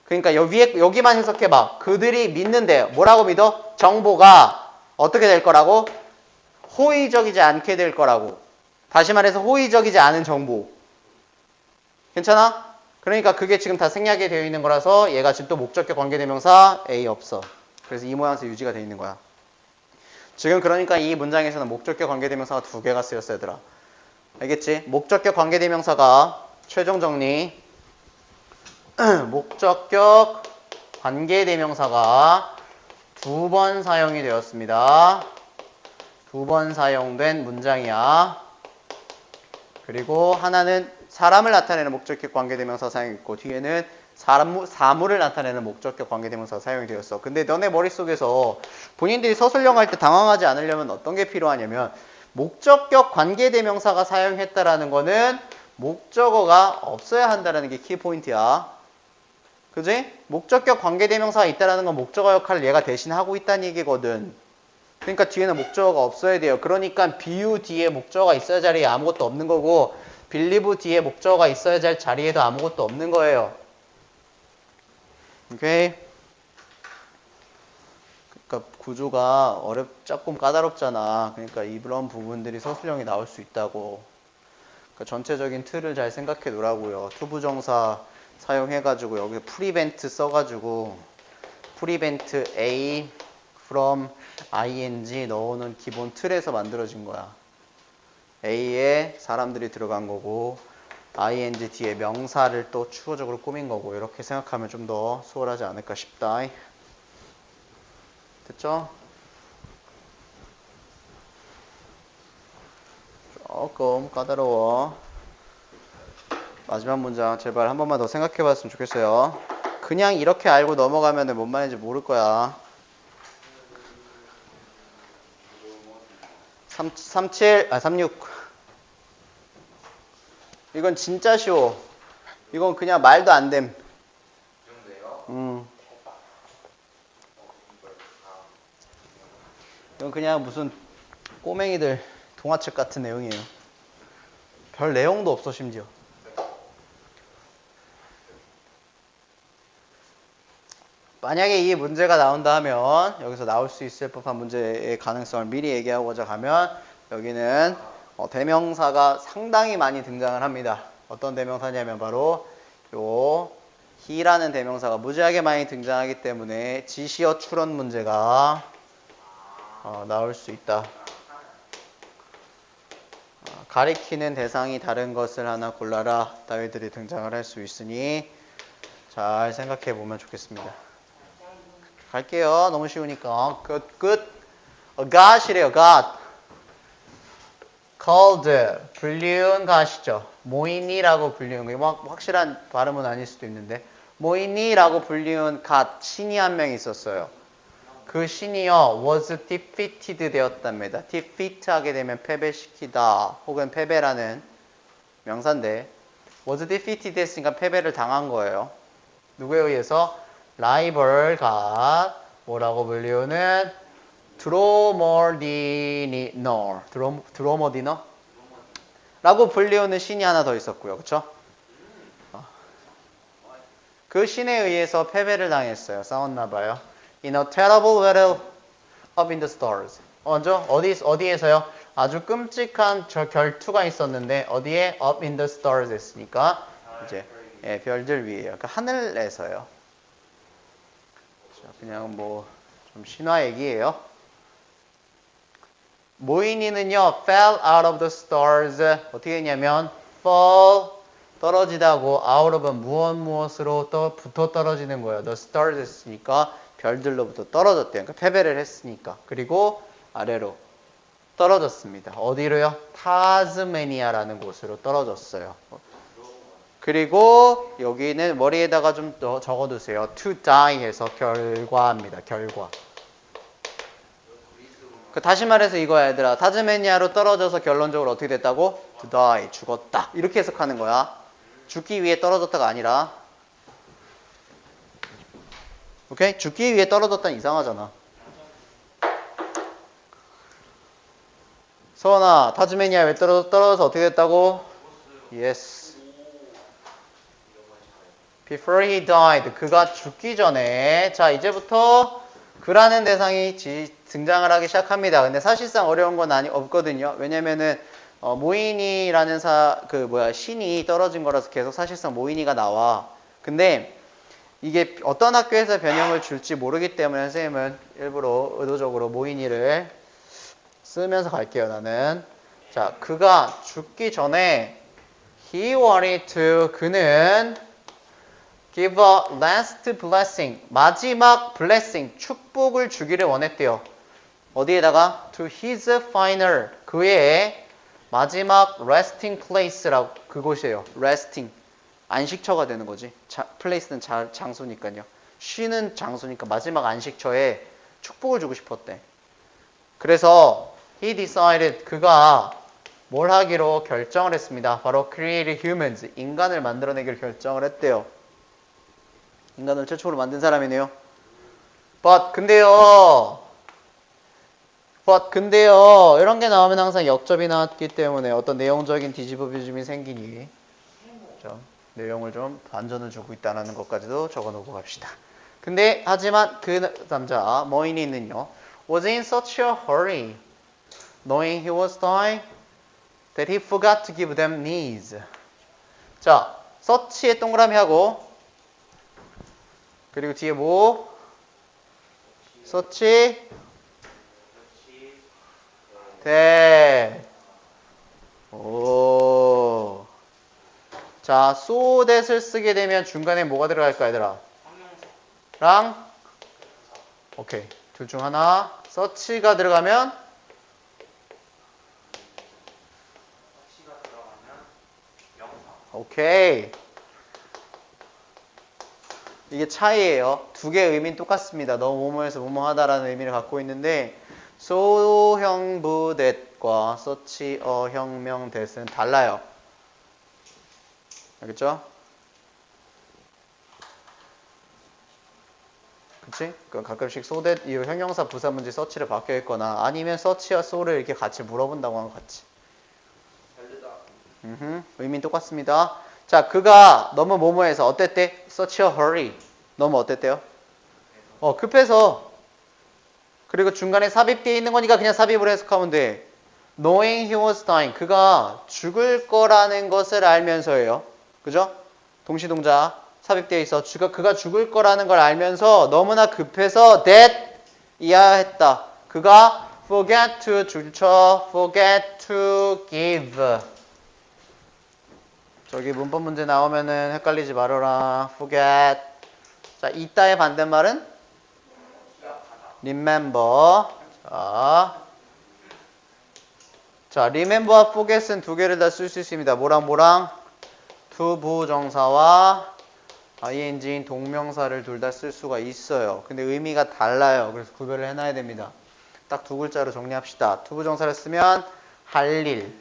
[SPEAKER 1] 그러니까 여기만 해석해봐. 그들이 믿는데 뭐라고 믿어? 정보가 어떻게 될 거라고? 호의적이지 않게 될 거라고. 다시 말해서 호의적이지 않은 정보. 괜찮아? 그러니까 그게 지금 다 생략이 되어 있는 거라서 얘가 지금 또 목적격 관계대명사 A 없어. 그래서 이 모양에서 유지가 되어 있는 거야. 지금 그러니까 이 문장에서는 목적격 관계대명사가 두 개가 쓰였어 얘들아. 알겠지? 목적격 관계대명사가 최종 정리 목적격 관계대명사가 두 번 사용이 되었습니다. 두 번 사용된 문장이야. 그리고 하나는 사람을 나타내는 목적격 관계대명사 사용했고 뒤에는 사물을 나타내는 목적격 관계대명사 사용이 되었어. 근데 너네 머릿속에서 본인들이 서술형 할 때 당황하지 않으려면 어떤 게 필요하냐면 목적격 관계대명사가 사용했다라는 거는 목적어가 없어야 한다는 게 키포인트야. 그지? 목적격 관계대명사가 있다라는 건 목적어 역할을 얘가 대신 하고 있다는 얘기거든. 그러니까 뒤에는 목적어가 없어야 돼요. 그러니까 비유 뒤에 목적어가 있어야 자리에 아무것도 없는 거고 believe 뒤에 목적어가 있어야 할 자리에도 아무것도 없는 거예요. 오케이? 그러니까 구조가 조금 까다롭잖아. 그러니까 이런 부분들이 서술형이 나올 수 있다고. 그러니까 전체적인 틀을 잘 생각해 놓으라고요. 투부정사 사용해가지고 여기서 prevent 써가지고 prevent A from ing 넣어놓은 기본 틀에서 만들어진 거야. A에 사람들이 들어간 거고 ing 뒤에 명사를 또 추가적으로 꾸민 거고 이렇게 생각하면 좀 더 수월하지 않을까 싶다. 됐죠? 조금 까다로워. 마지막 문장 제발 한 번만 더 생각해 봤으면 좋겠어요. 그냥 이렇게 알고 넘어가면 뭔 말인지 모를 거야. 36. 이건 진짜 쉬워. 이건 그냥 말도 안 됨. 이건 그냥 무슨 꼬맹이들 동화책 같은 내용이에요. 별 내용도 없어 심지어. 만약에 이 문제가 나온다 하면 여기서 나올 수 있을 법한 문제의 가능성을 미리 얘기하고자 하면 여기는 대명사가 상당히 많이 등장을 합니다. 어떤 대명사냐면 바로 요 he라는 대명사가 무지하게 많이 등장하기 때문에 지시어 추론 문제가 나올 수 있다. 가리키는 대상이 다른 것을 하나 골라라. 따위들이 등장을 할 수 있으니 잘 생각해 보면 좋겠습니다. 갈게요. 너무 쉬우니까. 끝. got이래요. got. called. 불리운 got이죠. 모이니라고 불리운 거. 뭐 확실한 발음은 아닐 수도 있는데 모이니라고 불리운 got. 신이 한 명 있었어요. 그 신이요. was defeated 되었답니다. defeat 하게 되면 패배시키다. 혹은 패배라는 명사인데 was defeated 했으니까 패배를 당한 거예요. 누구에 의해서? 라이벌과 뭐라고 불리우는 드로머디너 라고 불리우는 신이 하나 더 있었고요. 그쵸? 그 신에 의해서 패배를 당했어요. 싸웠나봐요. In a terrible battle up in the stars. 먼저 어디에서요? 아주 끔찍한 결투가 있었는데 어디에? up in the stars 했으니까 이제 별들 위에요. 그러니까 하늘에서요. 그냥 뭐 좀 신화 얘기예요. 모이니는요 fell out of the stars 어떻게 했냐면 fall 떨어지다고 out of은 무엇으로 붙어 떨어지는 거예요. the stars 했으니까 별들로부터 떨어졌대요. 그러니까 패배를 했으니까. 그리고 아래로 떨어졌습니다. 어디로요? 타즈메니아라는 곳으로 떨어졌어요. 그리고 여기는 머리에다가 좀 더 적어두세요. to die 해서 결과입니다. 결과. 다시 말해서 이거야 얘들아. 타즈메니아로 떨어져서 결론적으로 어떻게 됐다고? to die. 죽었다. 이렇게 해석하는 거야. 죽기 위해 떨어졌다가 아니라 오케이? 죽기 위해 떨어졌다는 이상하잖아. 서원아, 타즈메니아 왜 떨어져서 어떻게 됐다고? Yes. Before he died. 그가 죽기 전에. 자, 이제부터 그라는 대상이 등장을 하기 시작합니다. 근데 사실상 어려운 건 없거든요. 왜냐면은 모이니라는 신이 떨어진 거라서 계속 사실상 모이니가 나와. 근데 이게 어떤 학교에서 변형을 줄지 모르기 때문에 선생님은 일부러 의도적으로 모이니를 쓰면서 갈게요, 나는. 자, 그가 죽기 전에 he wanted to, 그는 give a last blessing, 마지막 blessing, 축복을 주기를 원했대요. 어디에다가? to his final, 그의 마지막 resting place라고, 그곳이에요. resting, 안식처가 되는 거지. place는 장소니까요. 쉬는 장소니까 마지막 안식처에 축복을 주고 싶었대. 그래서 he decided, 그가 뭘 하기로 결정을 했습니다. 바로 create humans, 인간을 만들어내기를 결정을 했대요. 인간을 최초로 만든 사람이네요. 근데요, 이런 게 나오면 항상 역접이 나왔기 때문에 어떤 내용적인 뒤집어짐이 생기니, 내용을 좀 반전을 주고 있다는 것까지도 적어 놓고 갑시다. 근데, 하지만 그 남자, 모이니는요, was in such a hurry, knowing he was dying, that he forgot to give them knees. 자, such에 동그라미 하고, 그리고 뒤에 뭐? such, that. 오. 자, so that을 쓰게 되면 중간에 뭐가 들어갈까, 얘들아? 랑? 오케이. 둘 중 하나. such가 들어가면? 오케이. 이게 차이예요. 두 개의 의미는 똑같습니다. 너무 뭐뭐해서 뭐뭐하다라는 의미를 갖고 있는데 소형 부댓과 such a 형명 that은 달라요. 알겠죠? 그치? 가끔씩 so that 이 형용사 부사 문제 such를 바뀌어 있거나 아니면 such와 so를 이렇게 같이 물어본다고 하는 것 같이. 의미는 똑같습니다. 자, 그가 너무 뭐뭐해서 어땠대? Such a hurry. 너무 어땠대요? 급해서. 그리고 중간에 삽입되어 있는 거니까 그냥 삽입을 해석하면 돼. Knowing he was dying. 그가 죽을 거라는 것을 알면서예요. 그죠? 동시동작 삽입되어 있어. 그가 죽을 거라는 걸 알면서 너무나 급해서 that 이하했다. 그가 forget to 줄쳐 forget to give. 저기 문법 문제 나오면은 헷갈리지 말아라. forget. 자, 이따의 반대말은 remember. 자, remember와 forget은 두 개를 다 쓸 수 있습니다. 뭐랑 투부정사와 ing인 동명사를 둘 다 쓸 수가 있어요. 근데 의미가 달라요. 그래서 구별을 해놔야 됩니다. 딱 두 글자로 정리합시다. 투부정사를 쓰면 할 일,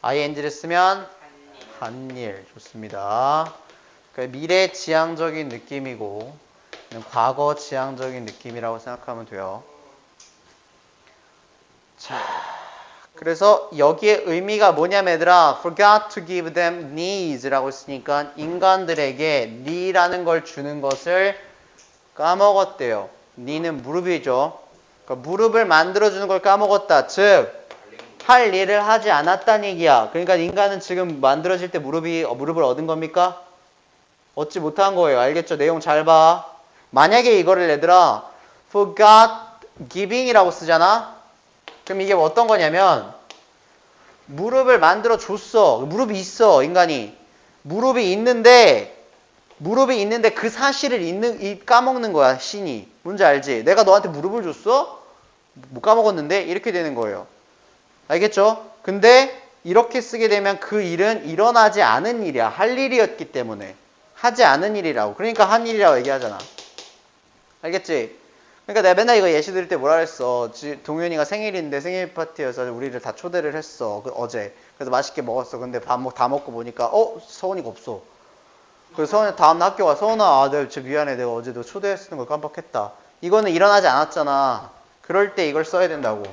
[SPEAKER 1] ing를 쓰면 한 일. 좋습니다. 그러니까 미래 지향적인 느낌이고 과거 지향적인 느낌이라고 생각하면 돼요. 자, 그래서 여기에 의미가 뭐냐면 얘들아 forgot to give them knees라고 했으니까 인간들에게 knee라는 걸 주는 것을 까먹었대요. knee는 무릎이죠. 그러니까 무릎을 만들어주는 걸 까먹었다. 즉 할 일을 하지 않았다는 얘기야. 그러니까 인간은 지금 만들어질 때 무릎을 얻은 겁니까? 얻지 못한 거예요. 알겠죠? 내용 잘 봐. 만약에 이거를 얘들아 forgot giving이라고 쓰잖아. 그럼 이게 어떤 거냐면 무릎을 만들어 줬어. 무릎이 있어. 인간이. 무릎이 있는데 그 사실을 까먹는 거야. 신이. 뭔지 알지? 내가 너한테 무릎을 줬어? 못 까먹었는데? 이렇게 되는 거예요. 알겠죠? 근데 이렇게 쓰게 되면 그 일은 일어나지 않은 일이야. 할 일이었기 때문에. 하지 않은 일이라고. 그러니까 한 일이라고 얘기하잖아. 알겠지? 그러니까 내가 맨날 이거 예시 드릴 때 뭐라 그랬어. 동현이가 생일인데 생일 파티여서 우리를 다 초대를 했어. 어제. 그래서 맛있게 먹었어. 근데 다 먹고 보니까 서원이가 없어. 그래서 서원이 다음날 학교 와. 서원아, 내가 진짜 미안해. 내가 어제 너 초대했는 걸 깜빡했다. 이거는 일어나지 않았잖아. 그럴 때 이걸 써야 된다고.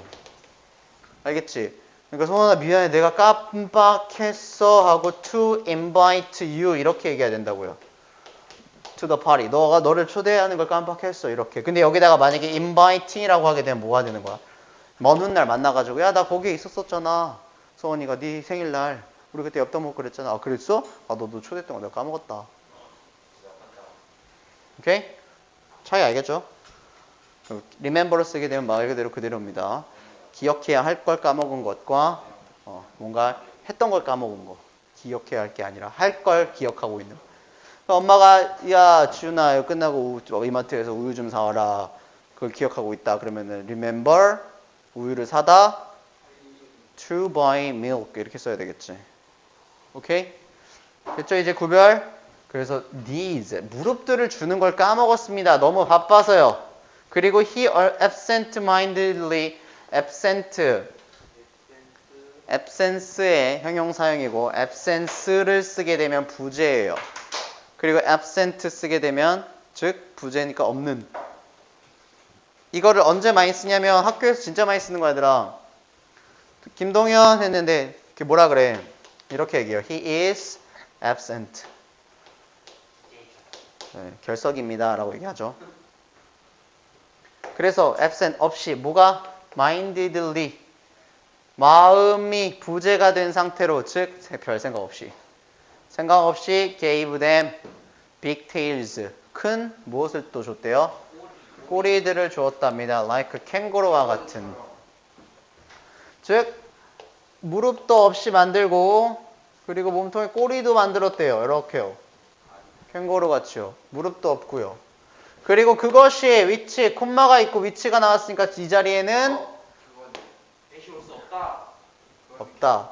[SPEAKER 1] 알겠지? 그러니까 서원아 미안해. 내가 깜빡했어 하고 to invite you 이렇게 얘기해야 된다고요. to the party. 너가 너를 초대하는 걸 깜빡했어. 이렇게. 근데 여기다가 만약에 inviting이라고 하게 되면 뭐가 되는 거야? 먼 훗날 만나가지고 야 나 거기에 있었었잖아. 서원이가 네 생일날 우리 그때 엽떡 먹고 그랬잖아. 아 그랬어? 아 너 초대했던 거 내가 까먹었다. 오케이? 차이 알겠죠? remember를 쓰게 되면 말 그대로 그대로입니다. 기억해야 할 걸 까먹은 것과 뭔가 했던 걸 까먹은 거. 기억해야 할 게 아니라 할 걸 기억하고 있는 거. 엄마가 야 지훈아 이거 끝나고 이마트에서 우유 좀 사와라. 그걸 기억하고 있다. 그러면은 remember 우유를 사다 to buy milk 이렇게 써야 되겠지. 오케이? 됐죠? 이제 구별. 그래서 these 무릎들을 주는 걸 까먹었습니다. 너무 바빠서요. 그리고 he absent-mindedly absence의 형용사형이고 absence를 쓰게 되면 부재예요. 그리고 absent 쓰게 되면 즉 부재니까 없는. 이거를 언제 많이 쓰냐면 학교에서 진짜 많이 쓰는 거야 얘들아. 김동현 했는데 그게 뭐라 그래? 이렇게 얘기해요. He is absent. 네, 결석입니다 라고 얘기하죠. 그래서 absent 없이 뭐가 mindedly 마음이 부재가 된 상태로 즉 별 생각 없이 gave them big tails 큰 무엇을 또 줬대요? 꼬리들을 주었답니다. like 캥거루와 같은. 즉 무릎도 없이 만들고 그리고 몸통에 꼬리도 만들었대요. 이렇게요. 캥거루 같이요. 무릎도 없고요. 그리고 그것이 위치 콤마가 있고 위치가 나왔으니까 이 자리에는 없다.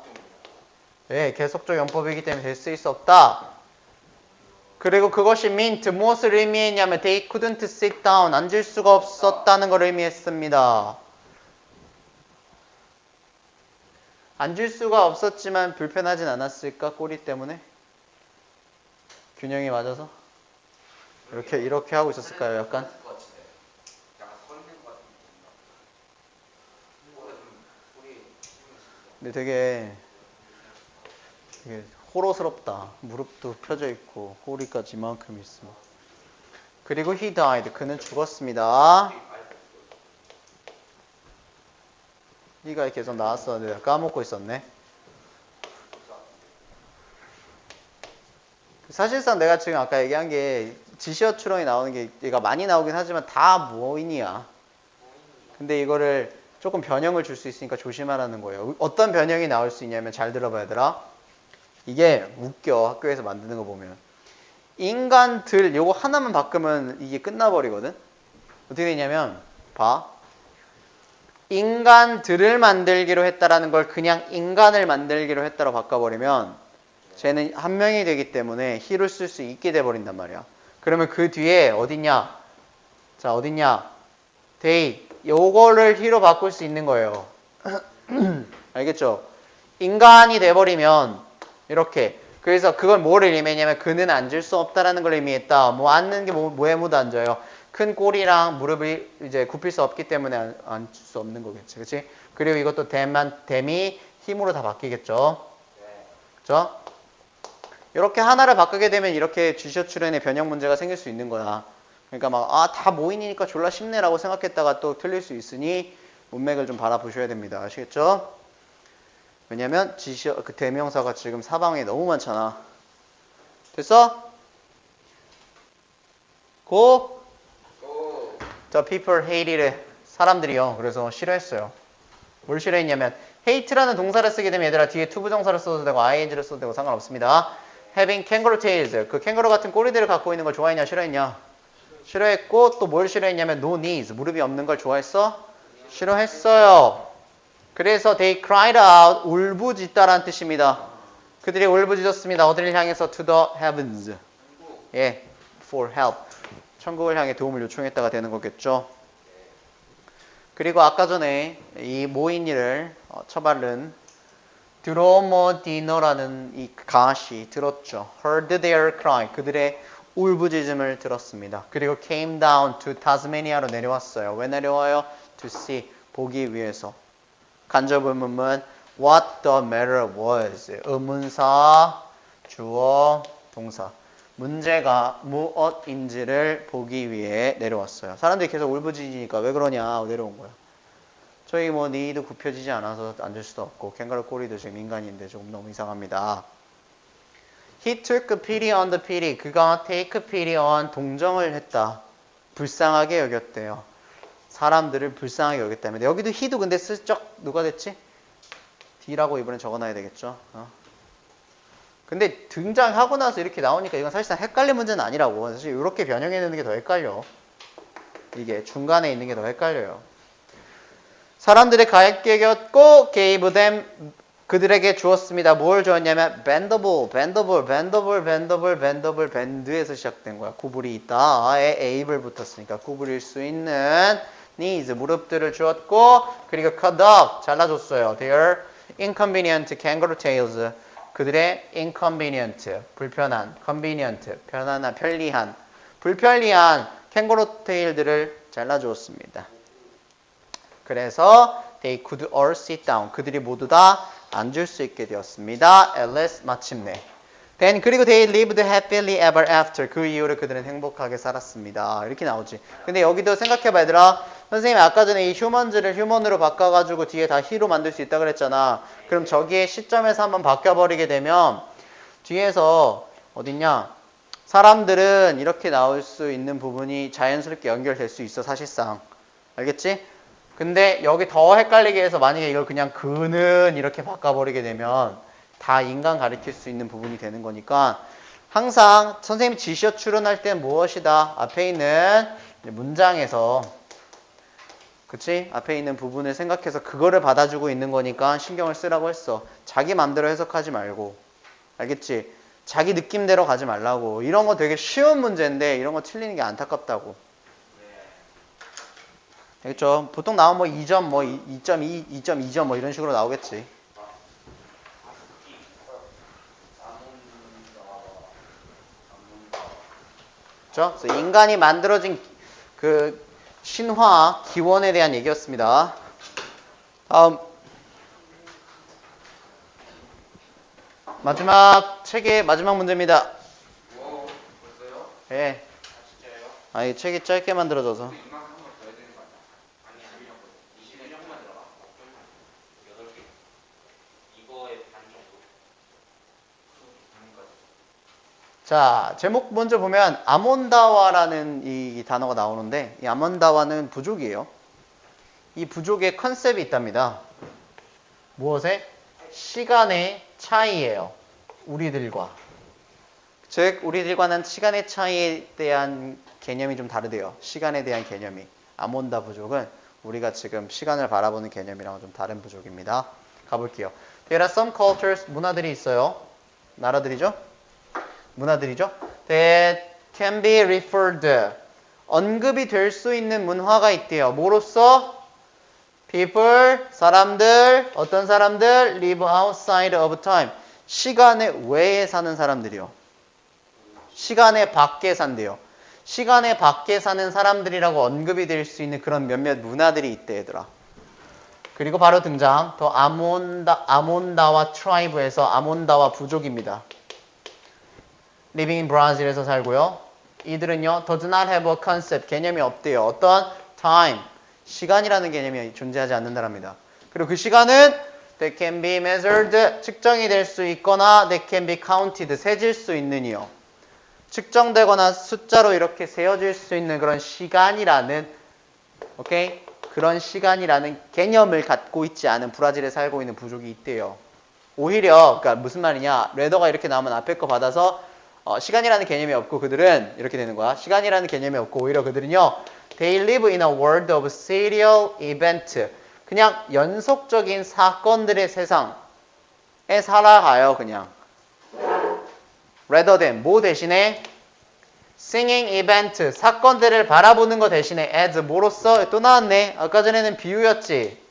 [SPEAKER 1] 네, 계속적 용법이기 때문에 될 수 있어 없다. 그리고 그것이 meant 무엇을 의미했냐면 they couldn't sit down 앉을 수가 없었다는 걸 의미했습니다. 앉을 수가 없었지만 불편하진 않았을까? 꼬리 때문에? 균형이 맞아서? 이렇게 하고 있었을까요? 약간? 근데 되게 호러스럽다. 무릎도 펴져 있고 꼬리까지 이만큼 있으면. 그리고 he died. 그는 죽었습니다. he가 계속 나왔었는데 까먹고 있었네. 사실상 내가 지금 아까 얘기한 게 지시어 추론이 나오는 게 얘가 많이 나오긴 하지만 다 모인이야. 근데 이거를 조금 변형을 줄 수 있으니까 조심하라는 거예요. 어떤 변형이 나올 수 있냐면 잘 들어봐 얘들아. 이게 웃겨. 학교에서 만드는 거 보면. 인간들 요거 하나만 바꾸면 이게 끝나버리거든. 어떻게 되냐면 봐. 인간들을 만들기로 했다라는 걸 그냥 인간을 만들기로 했다로 바꿔버리면 쟤는 한 명이 되기 때문에 he를 쓸 수 있게 돼버린단 말이야. 그러면 그 뒤에 어딨냐? 자 어딨냐? they 요거를 he로 바꿀 수 있는 거예요. 알겠죠? 인간이 돼버리면 이렇게. 그래서 그걸 뭐를 의미했냐면 그는 앉을 수 없다라는 걸 의미했다. 뭐 앉는 게 뭐에 못 앉아요. 큰 꼬리랑 무릎이 이제 굽힐 수 없기 때문에 앉을 수 없는 거겠지. 그치? 그리고 이것도 댐이 힘으로 다 바뀌겠죠. 그죠? 이렇게 하나를 바꾸게 되면 이렇게 지시어 추론의 변형 문제가 생길 수 있는 거야. 그러니까 막 다 모인이니까 졸라 쉽네라고 생각했다가 또 틀릴 수 있으니 문맥을 좀 바라보셔야 됩니다. 아시겠죠? 왜냐면 지시어 그 대명사가 지금 사방에 너무 많잖아. 됐어? 고? The people hated it. 사람들이요. 그래서 싫어했어요. 뭘 싫어했냐면 hate라는 동사를 쓰게 되면 얘들아 뒤에 to 부정사를 써도 되고 ing를 써도 되고 상관없습니다. having kangaroo tails. 그 캥거루 같은 꼬리들을 갖고 있는 걸 좋아했냐 싫어했냐? 싫어했고 또 뭘 싫어했냐면 no knees. 무릎이 없는 걸 좋아했어? 싫어했어요. 그래서 they cried out. 울부짖다라는 뜻입니다. 그들이 울부짖었습니다. 어디를 향해서 to the heavens. 예, for help. 천국을 향해 도움을 요청했다가 되는 거겠죠. 그리고 아까 전에 이 모인이를 처발른 드로모디너라는 이 가시 들었죠. Heard their cry. 그들의 울부짖음을 들었습니다. 그리고 came down to Tasmania로 내려왔어요. 왜 내려와요? To see. 보기 위해서. 간접 의문문 what the matter was. 의문사, 주어, 동사. 문제가 무엇인지를 보기 위해 내려왔어요. 사람들이 계속 울부짖으니까 왜 그러냐 내려온 거야. 저희 뭐 니도 굽혀지지 않아서 앉을 수도 없고 캥거루 꼬리도 지금 인간인데 조금 너무 이상합니다. He took pity on the pity. 그가 take pity on 동정을 했다. 불쌍하게 여겼대요. 사람들을 불쌍하게 여겼다면 여기도 he도 근데 슬쩍 누가 됐지? D라고 이번에 적어놔야 되겠죠. 근데 등장하고 나서 이렇게 나오니까 이건 사실상 헷갈릴 문제는 아니라고. 사실 이렇게 변형해 놓는 게 더 헷갈려. 이게 중간에 있는 게 더 헷갈려요. 사람들의 가액 여겼고 gave them 그들에게 주었습니다. 뭘 주었냐면 bendable, bendable, bendable, bendable, bendable, bend에서 시작된 거야. 구부리 있다에 able을 붙었으니까 구부릴 수 있는 knees 무릎들을 주었고 그리고 cut off 잘라줬어요. Their inconvenient kangaroo tails 그들의 inconvenient 불편한 convenient 편안한 편리한 불편리한 캥거루 테일들을 잘라주었습니다. 그래서 they could all sit down. 그들이 모두 다 앉을 수 있게 되었습니다. Alice 마침내. Then 그리고 they lived happily ever after. 그 이후로 그들은 행복하게 살았습니다. 이렇게 나오지. 근데 여기도 생각해봐 얘들아. 선생님이 아까 전에 이 휴먼즈를 휴먼으로 바꿔가지고 뒤에 다 he로 만들 수 있다 그랬잖아. 그럼 저기에 시점에서 한번 바뀌어버리게 되면 뒤에서 어딨냐? 사람들은 이렇게 나올 수 있는 부분이 자연스럽게 연결될 수 있어 사실상. 알겠지? 근데 여기 더 헷갈리게 해서 만약에 이걸 그냥 그는 이렇게 바꿔버리게 되면 다 인간 가리킬 수 있는 부분이 되는 거니까 항상 선생님이 지시어 추론할 때 무엇이다. 앞에 있는 문장에서 그치? 앞에 있는 부분을 생각해서 그거를 받아주고 있는 거니까 신경을 쓰라고 했어. 자기 맘대로 해석하지 말고. 알겠지? 자기 느낌대로 가지 말라고. 이런 거 되게 쉬운 문제인데 이런 거 틀리는 게 안타깝다고. 알겠죠? 보통 나오면 뭐 2점, 뭐 2.2, 2.2점 뭐 이런 식으로 나오겠지. 그렇죠? 그래서 인간이 만들어진 그 신화 기원에 대한 얘기였습니다. 다음 마지막 책의 마지막 문제입니다.
[SPEAKER 2] 벌써요?
[SPEAKER 1] 예.
[SPEAKER 2] 진짜요?
[SPEAKER 1] 아니 책이 짧게 만들어져서.
[SPEAKER 2] 이만큼 한번 더 해야 되는 거 아니야? 아니 21년만 들어가? 8개 이거의 반 정도
[SPEAKER 1] 자, 제목 먼저 보면 아몬다와라는 이 단어가 나오는데 이 아몬다와는 부족이에요. 이 부족의 컨셉이 있답니다. 무엇에? 시간의 차이예요. 우리들과. 즉 우리들과는 시간의 차이에 대한 개념이 좀 다르대요. 시간에 대한 개념이. 아몬다 부족은 우리가 지금 시간을 바라보는 개념이랑 좀 다른 부족입니다. 가볼게요. There are some cultures, 문화들이 있어요. 나라들이죠? 문화들이죠. That can be referred. 언급이 될 수 있는 문화가 있대요. 뭐로써? People, 사람들, 어떤 사람들? Live outside of time. 시간의 외에 사는 사람들이요. 시간의 밖에 산대요. 시간의 밖에 사는 사람들이라고 언급이 될 수 있는 그런 몇몇 문화들이 있대 얘들아. 그리고 바로 등장 더 아몬다와 트라이브에서 아몬다와 부족입니다. Living in Brazil에서 살고요. 이들은요, does not have a concept, 개념이 없대요. 어떤? time, 시간이라는 개념이 존재하지 않는다랍니다. 그리고 그 시간은 that can be measured, 측정이 될 수 있거나 that can be counted, 세질 수 있는이요. 측정되거나 숫자로 이렇게 세어질 수 있는 그런 시간이라는, 오케이? 그런 시간이라는 개념을 갖고 있지 않은 브라질에 살고 있는 부족이 있대요. 오히려, 그러니까 무슨 말이냐, 레더가 이렇게 나오면 앞에 거 받아서 시간이라는 개념이 없고 그들은 이렇게 되는 거야. 시간이라는 개념이 없고 오히려 그들은요. They live in a world of serial event. 그냥 연속적인 사건들의 세상에 살아가요. 그냥. Rather than 뭐 대신에 singing event, 사건들을 바라보는 거 대신에 as 뭐로써? 또 나왔네. 아까 전에는 비유였지.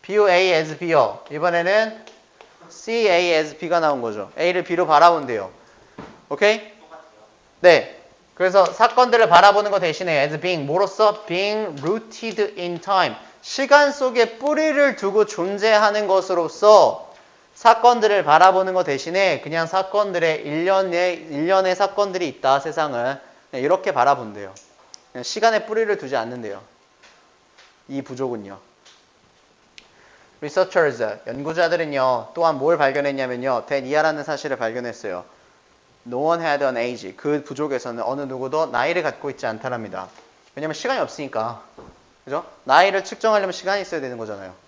[SPEAKER 1] 비유 A as B요. 이번에는 C A as B가 나온 거죠. A를 B로 바라본대요. 오케이? 네. 그래서 사건들을 바라보는 거 대신에 as being 뭐로써? being rooted in time. 시간 속에 뿌리를 두고 존재하는 것으로서 사건들을 바라보는 것 대신에 그냥 사건들의 일련의 사건들이 있다, 세상을. 이렇게 바라본대요. 그냥 시간에 뿌리를 두지 않는데요. 이 부족은요. Researchers, 연구자들은요, 또한 뭘 발견했냐면요, that 이하라는 사실을 발견했어요. No one had an age. 그 부족에서는 어느 누구도 나이를 갖고 있지 않다랍니다. 왜냐면 시간이 없으니까. 그죠? 나이를 측정하려면 시간이 있어야 되는 거잖아요.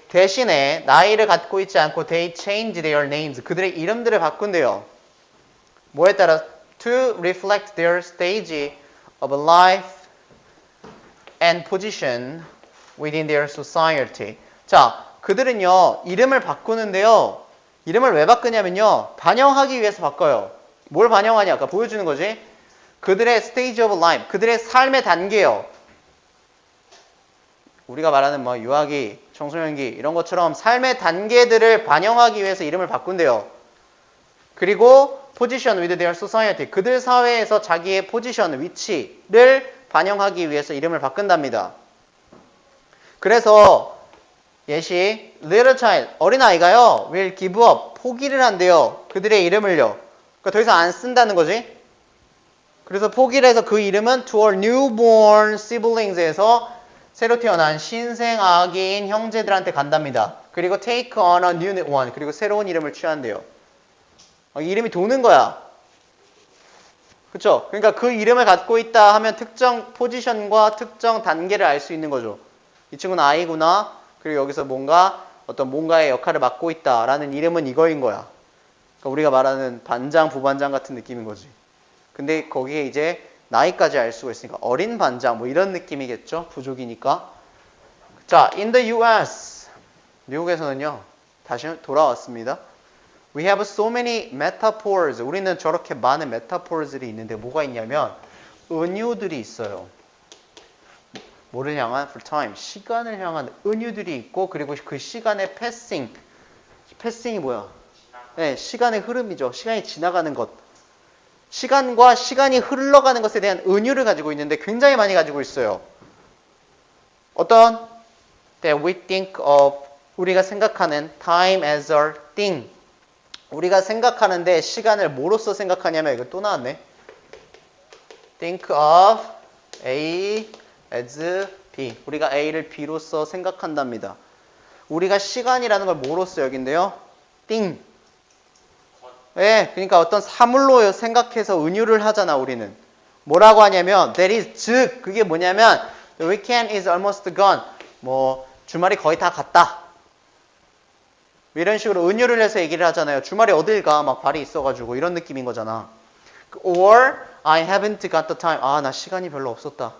[SPEAKER 1] 대신에 나이를 갖고 있지 않고 they changed their names. 그들의 이름들을 바꾼대요. 뭐에 따라? To reflect their stage of life and position within their society. 자, 그들은요, 이름을 바꾸는데요. 이름을 왜 바꾸냐면요. 반영하기 위해서 바꿔요. 뭘 반영하냐? 아까 보여주는 거지. 그들의 stage of life, 그들의 삶의 단계요. 우리가 말하는 뭐 유아기, 청소년기 이런 것처럼 삶의 단계들을 반영하기 위해서 이름을 바꾼대요. 그리고 position with their society, 그들 사회에서 자기의 포지션, 위치를 반영하기 위해서 이름을 바꾼답니다. 그래서 예시, little child, 어린아이가요, will give up, 포기를 한대요. 그들의 이름을요. 그러니까 더 이상 안 쓴다는 거지. 그래서 포기를 해서 그 이름은 to our newborn siblings에서 새로 태어난 신생 아기인 형제들한테 간답니다. 그리고 take on a new one, 그리고 새로운 이름을 취한대요. 이름이 도는 거야. 그쵸? 그러니까 그 이름을 갖고 있다 하면 특정 포지션과 특정 단계를 알 수 있는 거죠. 이 친구는 아이구나. 그리고 여기서 뭔가의 역할을 맡고 있다라는 이름은 이거인 거야. 그러니까 우리가 말하는 반장, 부반장 같은 느낌인 거지. 근데 거기에 이제 나이까지 알 수가 있으니까 어린 반장 뭐 이런 느낌이겠죠. 부족이니까. 자, in the US 미국에서는요. 다시 돌아왔습니다. We have so many metaphors. 우리는 저렇게 많은 metaphors들이 있는데 뭐가 있냐면 은유들이 있어요. 뭐를 향한? For time. 시간을 향한 은유들이 있고 그리고 그 시간의 passing. passing이 뭐야? 네, 시간의 흐름이죠. 시간이 지나가는 것. 시간과 시간이 흘러가는 것에 대한 은유를 가지고 있는데 굉장히 많이 가지고 있어요. 어떤? That we think of. 우리가 생각하는 time as a thing. 우리가 생각하는데 시간을 뭐로써 생각하냐면 이거 또 나왔네. Think of A as B. 우리가 A를 B로서 생각한답니다. 우리가 시간이라는 걸 뭐로써 여긴데요? thing. 네, 그러니까 어떤 사물로 생각해서 은유를 하잖아, 우리는. 뭐라고 하냐면, that is, 즉, 그게 뭐냐면, the weekend is almost gone. 뭐, 주말이 거의 다 갔다. 이런 식으로 은유를 해서 얘기를 하잖아요. 주말에 어딜 가? 막 발이 있어가지고, 이런 느낌인 거잖아. Or, I haven't got the time. 아, 나 시간이 별로 없었다.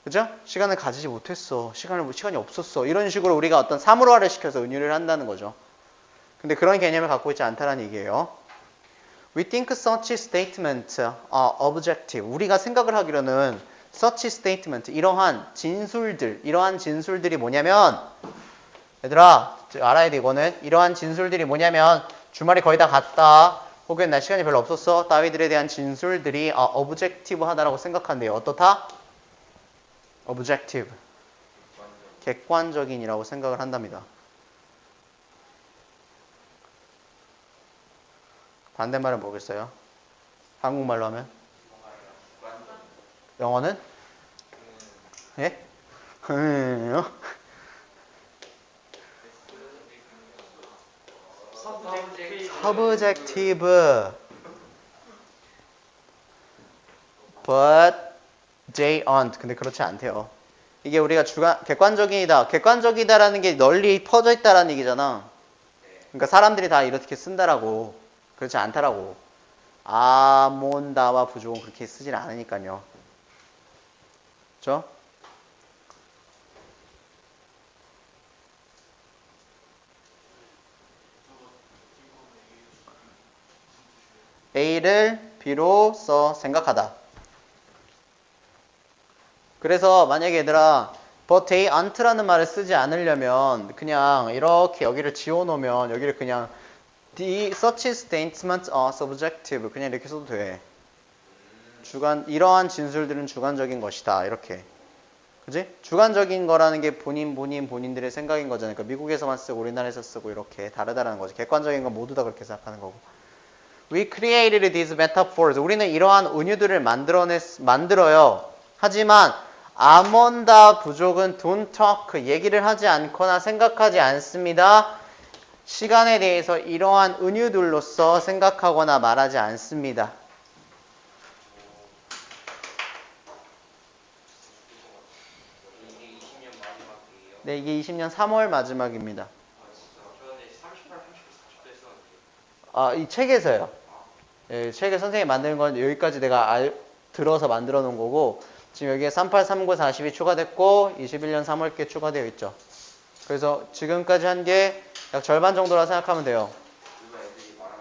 [SPEAKER 1] 그죠? 시간을 가지지 못했어. 시간이 없었어. 이런 식으로 우리가 어떤 사물화를 시켜서 은유를 한다는 거죠. 근데 그런 개념을 갖고 있지 않다는 얘기예요. We think such statements are objective. 우리가 생각을 하기로는 such statement, 이러한 진술들이 뭐냐면 얘들아, 알아야 돼 이거는. 이러한 진술들이 뭐냐면 주말이 거의 다 갔다. 혹은 나 시간이 별로 없었어. 따위들에 대한 진술들이 objective 하다라고 생각한대요. 어떻다? objective. 객관적인이라고 생각을 한답니다. 반대말은 뭐겠어요? 한국말로 하면? 영어는? 예? subjective. But they aren't. 근데 그렇지 않대요. 이게 우리가 객관적이다. 객관적이다라는 게 널리 퍼져 있다라는 얘기잖아. 그러니까 사람들이 다 이렇게 쓴다라고. 그렇지 않다라고. 아몬다와 부족은 그렇게 쓰질 않으니까요. 그렇죠? A를 B로서 생각하다. 그래서 만약에 얘들아 but they aren't라는 말을 쓰지 않으려면 그냥 이렇게 여기를 지워놓으면 여기를 그냥 the such statements are subjective 그냥 이렇게 써도 돼. 이러한 진술들은 주관적인 것이다. 이렇게. 그지? 주관적인 거라는 게 본인들의 생각인 거잖아요. 그러니까 미국에서만 쓰고 우리나라에서 쓰고 이렇게 다르다라는 거지. 객관적인 건 모두 다 그렇게 생각하는 거고. We created these metaphors. 우리는 이러한 은유들을 만들어요. 하지만 아몬다 부족은 don't talk. 얘기를 하지 않거나 생각하지 않습니다. 시간에 대해서 이러한 은유들로서 생각하거나 말하지 않습니다.
[SPEAKER 2] 이게 20년 마지막이에요.
[SPEAKER 1] 네, 이게 20년 3월 마지막입니다.
[SPEAKER 2] 아 진짜. 저 근데 38, 39, 40도 했었는데.
[SPEAKER 1] 아, 이 책에서요. 예, 책에 선생님이 만드는 건 여기까지 내가 들어서 만들어 놓은 거고 지금 여기에 38, 39, 40이 추가됐고 21년 3월께 추가되어 있죠. 그래서 지금까지 한 게 약 절반 정도라 생각하면 돼요.
[SPEAKER 2] 일반 애들이 말하는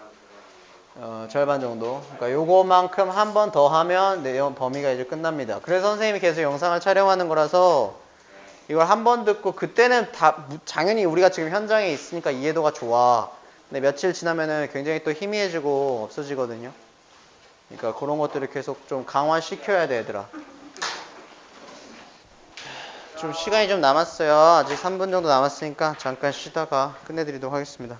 [SPEAKER 2] 그런
[SPEAKER 1] 절반 정도. 그러니까 요거만큼 한 번 더 하면 내용 범위가 이제 끝납니다. 그래서 선생님이 계속 영상을 촬영하는 거라서 이걸 한 번 듣고 그때는 다 당연히 우리가 지금 현장에 있으니까 이해도가 좋아. 근데 며칠 지나면은 굉장히 또 희미해지고 없어지거든요. 그러니까 그런 것들을 계속 좀 강화시켜야 돼, 얘들아. 좀 시간이 좀 남았어요. 아직 3분 정도 남았으니까 잠깐 쉬다가 끝내드리도록 하겠습니다.